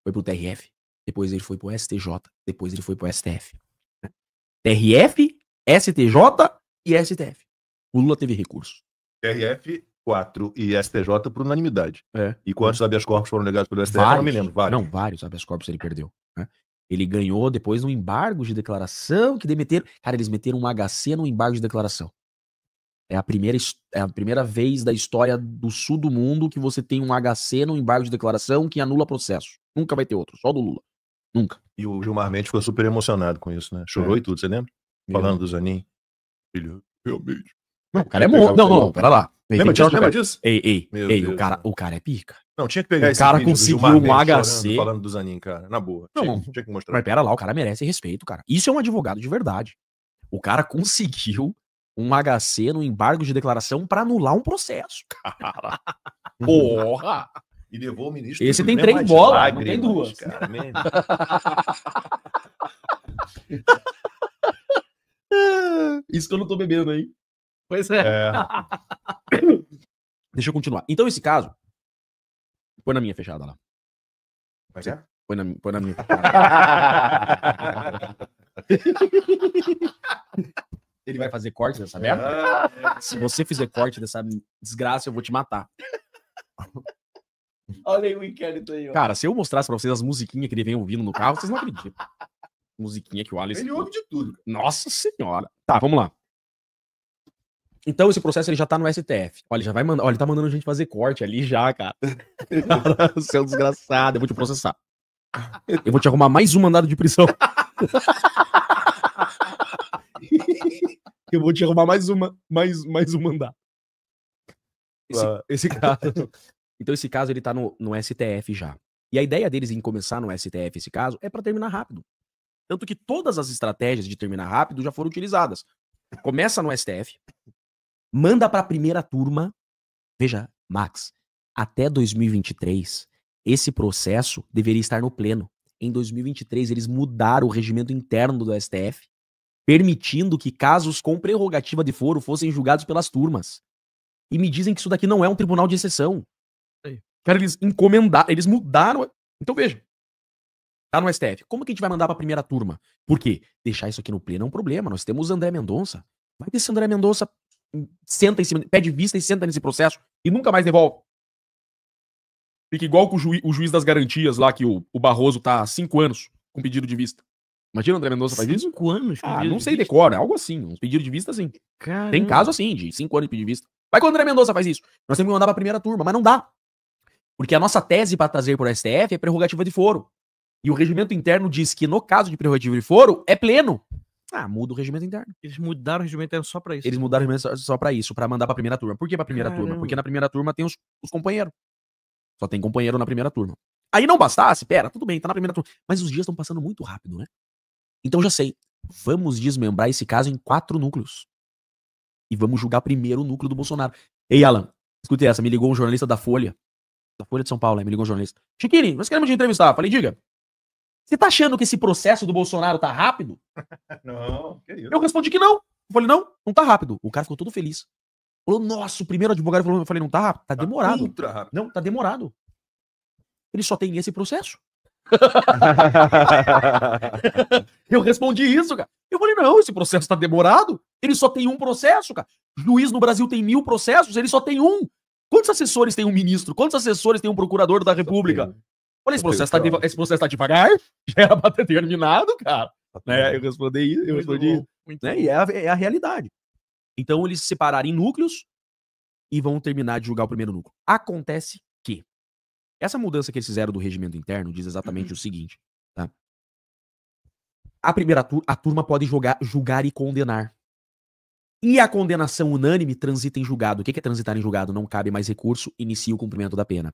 foi pro TRF, depois ele foi pro STJ, depois ele foi pro STF. Né? TRF, STJ e STF. O Lula teve recursos. TRF, 4 e STJ por unanimidade. É. E quantos habeas corpus foram negados pelo STF? Eu não me lembro. Vários. Não, vários habeas corpus ele perdeu. Né? Ele ganhou depois no embargo de declaração que demeteram. Cara, eles meteram um HC no embargo de declaração. É a primeira vez da história do sul do mundo que você tem um HC no embargo de declaração que anula processo. Nunca vai ter outro, só do Lula. Nunca. E o Gilmar Mendes ficou super emocionado com isso, né? Chorou e tudo, você lembra? Falando do Zanin. Filho, realmente. Não, o cara é bom. Não, pera lá. Lembra disso? Ei, o cara é pica. Não, tinha que pegar O esse cara vídeo do conseguiu Gilmar um Mendes HC. falando do Zanin, cara. Na boa. Não, Tinha que mostrar. Mas pera lá, o cara merece respeito, cara. Isso é um advogado de verdade. O cara conseguiu um HC no embargo de declaração pra anular um processo, cara. Porra! E levou o ministro. Esse tem 3 bolas, não tem 2. Cara, isso que eu não tô bebendo aí. Pois é. Deixa eu continuar. Então, esse caso. Põe na minha fechada lá. Vai ser? Põe na minha fechada. Ele vai fazer corte dessa merda? Se você fizer corte dessa desgraça, eu vou te matar. Olha aí o inquérito aí, ó. Cara, se eu mostrasse pra vocês as musiquinhas que ele vem ouvindo no carro, vocês não acreditam. Musiquinha que o Alisson... Ele ouve de tudo. Nossa senhora. Tá, vamos lá. Então esse processo ele já tá no STF. Olha, já vai mandar. Olha, ele tá mandando a gente fazer corte ali já, cara. Seu desgraçado, eu vou te processar. Eu vou te arrumar mais um mandado de prisão. Eu vou te arrumar mais um mandado. Então esse caso ele tá no STF já. E a ideia deles em começar no STF esse caso é pra terminar rápido. Tanto que todas as estratégias de terminar rápido já foram utilizadas. Começa no STF, manda pra primeira turma. Veja, Max, até 2023, esse processo deveria estar no pleno. Em 2023, eles mudaram o regimento interno do STF, permitindo que casos com prerrogativa de foro fossem julgados pelas turmas. E me dizem que isso daqui não é um tribunal de exceção. Cara, eles encomendaram, eles mudaram. Então veja, tá no STF. Como que a gente vai mandar pra primeira turma? Por quê? Deixar isso aqui no pleno é um problema. Nós temos o André Mendonça. Vai ter esse André Mendonça, senta em cima, pede vista e senta nesse processo e nunca mais devolve. Fica igual com o juiz das garantias lá, que o Barroso tá há 5 anos com pedido de vista. Imagina o André Mendonça faz isso? 5 anos? Não sei, decora, algo assim. Um pedido de vista, assim. Caramba. Tem caso assim, de 5 anos de pedido de vista. Vai que o André Mendonça faz isso. Nós temos que mandar pra primeira turma, mas não dá. Porque a nossa tese para trazer para o STF é prerrogativa de foro. E o regimento interno diz que, no caso de prerrogativa de foro, é pleno. Ah, muda o regimento interno. Eles mudaram o regimento interno só pra isso. Eles mudaram o regimento só pra isso, pra mandar pra primeira turma. Por que pra primeira turma? Caramba. Porque na primeira turma tem os companheiros. Só tem companheiro na primeira turma. Aí não bastasse, pera, tudo bem, tá na primeira turma. Mas os dias estão passando muito rápido, né? Então já sei. Vamos desmembrar esse caso em 4 núcleos. E vamos julgar primeiro o núcleo do Bolsonaro. Ei, Alan, escute essa. Me ligou um jornalista da Folha de São Paulo, me ligou um jornalista. Chiquini, nós queremos te entrevistar. Falei, diga. Você tá achando que esse processo do Bolsonaro tá rápido? Não, que isso. Eu respondi que não. Eu falei, não tá rápido. O cara ficou todo feliz. Falou, nossa, o primeiro advogado falou, eu falei, não tá rápido? Tá demorado. Ultra rápido. Não, tá demorado. Ele só tem esse processo. Eu respondi isso, cara. Eu falei, não, esse processo tá demorado. Ele só tem um processo, cara. Juiz no Brasil tem 1000 processos, ele só tem um. Quantos assessores tem um ministro? Quantos assessores tem um procurador da República? Olha, esse processo tá devagar. Já era pra ter terminado, cara. Né? Eu respondi isso. Né? E é a realidade. Então eles se separaram em núcleos e vão terminar de julgar o primeiro núcleo. Acontece que essa mudança que eles fizeram do regimento interno diz exatamente o seguinte, tá? A primeira a turma pode julgar e condenar. E a condenação unânime transita em julgado. O que é transitar em julgado? Não cabe mais recurso, inicia o cumprimento da pena.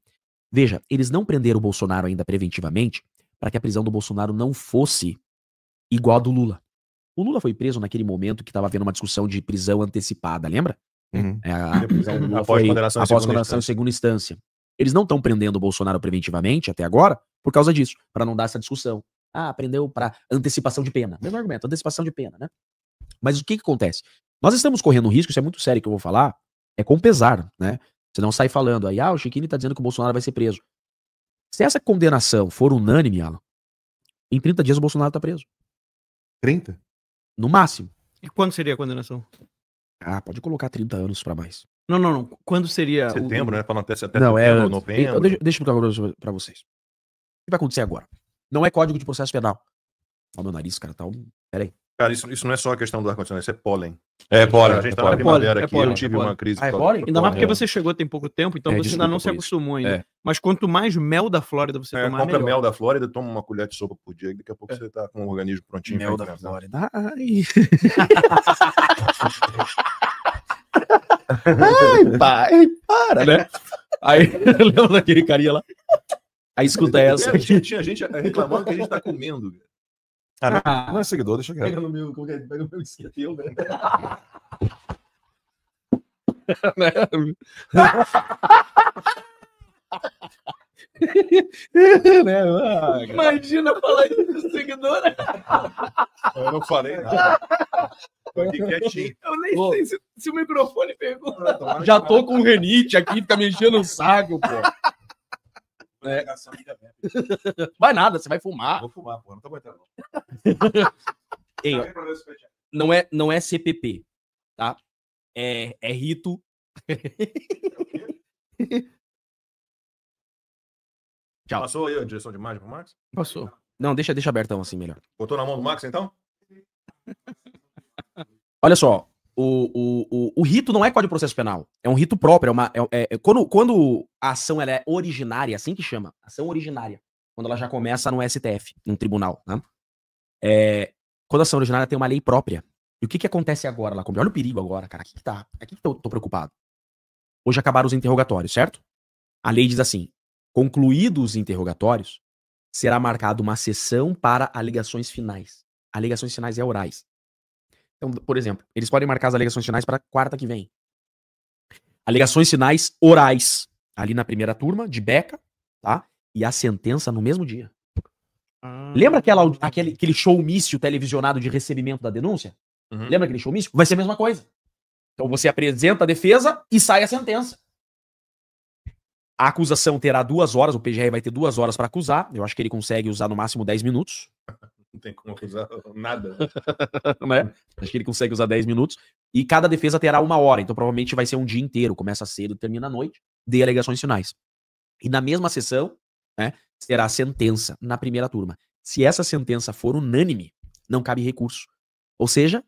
Veja, eles não prenderam o Bolsonaro ainda preventivamente para que a prisão do Bolsonaro não fosse igual a do Lula. O Lula foi preso naquele momento que estava havendo uma discussão de prisão antecipada, lembra? Uhum. A prisão do Lula foi após condenação em segunda instância. Eles não estão prendendo o Bolsonaro preventivamente até agora por causa disso, para não dar essa discussão. Ah, prendeu para antecipação de pena. Mesmo argumento, antecipação de pena, né? Mas o que acontece? Nós estamos correndo um risco, isso é muito sério que eu vou falar, é com pesar, né? Você não sai falando aí, o Chiquini tá dizendo que o Bolsonaro vai ser preso. Se essa condenação for unânime, Alan, em 30 dias o Bolsonaro tá preso. 30? No máximo. E quando seria a condenação? Ah, pode colocar 30 anos pra mais. Não. Quando seria... Setembro, né? Falando até Não, setembro, é novembro. Deixa eu explicar uma coisa pra vocês. O que vai acontecer agora? Não é código de processo penal. Ó, meu nariz, cara, tá um... Pera aí. Cara, isso não é só a questão do ar-condicionado, isso é pólen. É pólen. A gente tá na primavera aqui, eu tive pólen. uma crise. Ah, é por causa pólen? do Ainda mais porque pólen. você chegou tem pouco tempo, então você Desculpa ainda não se por isso. acostumou ainda. É. Mas quanto mais mel da Flórida você tomar, Compra melhor. mel da Flórida, toma uma colher de sopa por dia, e daqui a pouco você tá com o organismo prontinho. Mel pra da enfrentar. Flórida. Ai, pai, para, né? Aí, lembra daquele carinha lá? Aí escuta essa. Tinha gente reclamando que a gente tá comendo. Não é seguidor, deixa quieto. Pega no meu esqueteu, né? Imagina falar isso pro seguidor. Eu não falei nada. Tô aqui quietinho. Eu nem sei se o microfone pegou. Já tô com renite aqui, fica me enchendo o saco, pô. Vai nada, você vai fumar. Vou fumar, pô, não tô aguentando. Ei, ó, não é CPP, tá? É rito. Tchau. Passou aí a direção de imagem pro Max? Passou. Não, deixa abertão assim, melhor. Botou na mão do Max, então? Olha só, o rito não é código de processo penal. É um rito próprio. Quando a ação ela é originária, assim que chama, ação originária, quando ela já começa no STF, num tribunal, né? Quando a ação originária tem uma lei própria. E o que acontece agora lá? Olha o perigo agora, cara. Aqui que eu tô preocupado. Hoje acabaram os interrogatórios, certo? A lei diz assim: concluídos os interrogatórios, será marcada uma sessão para alegações finais. Alegações finais é orais. Então, por exemplo, eles podem marcar as alegações finais para quarta que vem. Alegações finais orais, ali na primeira turma, de beca, tá? E a sentença no mesmo dia. Lembra aquele showmício televisionado de recebimento da denúncia? Uhum. Lembra aquele showmício? Vai ser a mesma coisa. Então você apresenta a defesa e sai a sentença. A acusação terá 2 horas, o PGR vai ter 2 horas para acusar. Eu acho que ele consegue usar no máximo 10 minutos. Não tem como acusar nada. Né? Acho que ele consegue usar 10 minutos. E cada defesa terá 1 hora. Então provavelmente vai ser um dia inteiro. Começa cedo e termina à noite. De alegações finais. E na mesma sessão, né, será a sentença na primeira turma. Se essa sentença for unânime, não cabe recurso. Ou seja,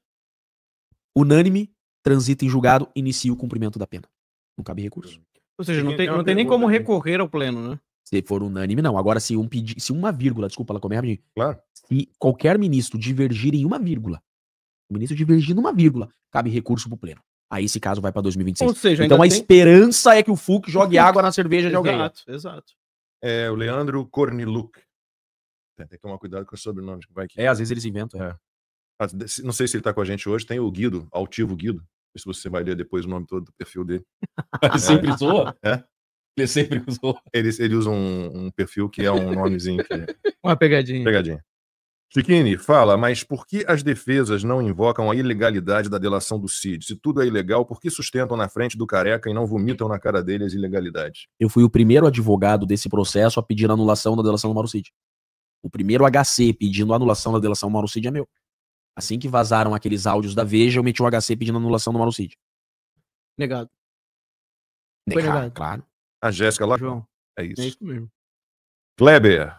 unânime, transita em julgado, inicia o cumprimento da pena. Não cabe recurso. Ou seja, não tem nem como recorrer ao pleno, né? Se for unânime, não. Agora, se uma vírgula, desculpa, ela comer rapidinho. Claro. Se qualquer ministro divergir em uma vírgula, o ministro divergir numa vírgula, cabe recurso pro pleno. Aí esse caso vai pra 2026. Ou seja, então ainda a tem- esperança é que o Fux jogue água na cerveja de alguém. Exato. É o Leandro Korniluk. Tem que tomar cuidado com os sobrenomes. Que vai aqui. Às vezes eles inventam. Não sei se ele tá com a gente hoje. Tem o Guido, Altivo Guido. Não sei se você vai ler depois o nome todo do perfil dele. Ele sempre zoa? É. Ele sempre usou. Ele usa um perfil que é um nomezinho. Uma pegadinha. Pegadinha. Chiquini, fala, mas por que as defesas não invocam a ilegalidade da delação do Cid? Se tudo é ilegal, por que sustentam na frente do Careca e não vomitam na cara dele as ilegalidades? Eu fui o primeiro advogado desse processo a pedir a anulação da delação do Mauro Cid. O primeiro HC pedindo a anulação da delação do Mauro Cid é meu. Assim que vazaram aqueles áudios da Veja, eu meti um HC pedindo a anulação do Mauro Cid. Negado. Foi negado. Claro. A Jéssica lá? João. É isso. É isso mesmo. Kleber,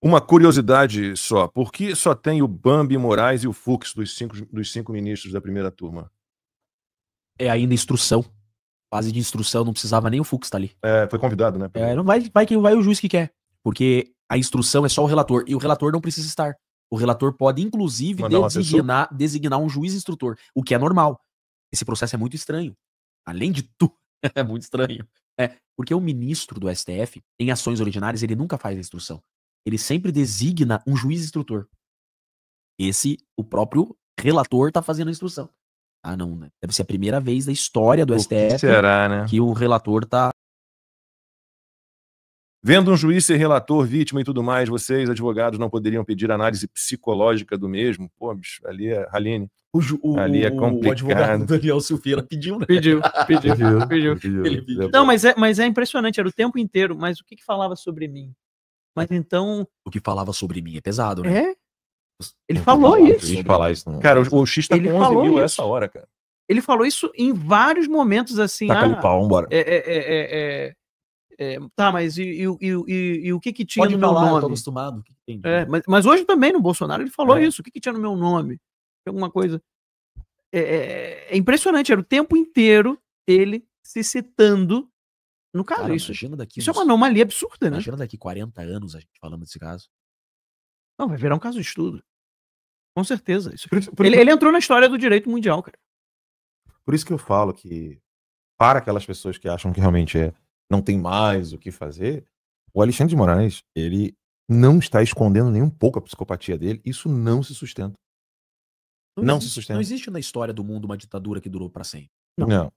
uma curiosidade só. Por que só tem o Bambi Moraes e o Fux dos cinco ministros da primeira turma? É ainda instrução. Fase de instrução, não precisava nem o Fux estar ali. Foi convidado, né? Não vai quem vai o juiz que quer. Porque a instrução é só o relator. E o relator não precisa estar. O relator pode, inclusive, designar um juiz instrutor. O que é normal. Esse processo é muito estranho. Além de tudo, é muito estranho. Porque o ministro do STF, em ações originárias, ele nunca faz a instrução. Ele sempre designa um juiz instrutor. O próprio relator tá fazendo a instrução. Não, né? Deve ser a primeira vez da história do STF que o relator tá... Vendo um juiz ser relator, vítima e tudo mais, vocês, advogados, não poderiam pedir análise psicológica do mesmo? Pô, bicho, ali é... Aline, ali é complicado. O advogado Daniel Silveira pediu, né? Pediu. Ele pediu. Não, mas é impressionante, era o tempo inteiro. Mas o que falava sobre mim? Mas então... O que falava sobre mim é pesado, né? Ele falou isso. Cara, o X tá com 11 mil essa hora, cara. Ele falou isso em vários momentos, assim. Taca-lhe pau, vambora. Tá, mas e o que tinha Pode no meu falar, eu nome? tô acostumado. Mas hoje também no Bolsonaro ele falou isso. O que tinha no meu nome? Alguma coisa. É impressionante, era o tempo inteiro ele se citando no caso. Cara, isso daqui é uma anomalia absurda, né? Imagina daqui 40 anos a gente falando desse caso. Não, vai virar um caso de estudo. Com certeza. Ele entrou na história do direito mundial, cara. Por isso que eu falo que, para aquelas pessoas que acham que realmente não tem mais o que fazer, o Alexandre de Moraes, ele não está escondendo nem um pouco a psicopatia dele. Isso não se sustenta. Não se sustenta. Não existe na história do mundo uma ditadura que durou pra sempre. Não.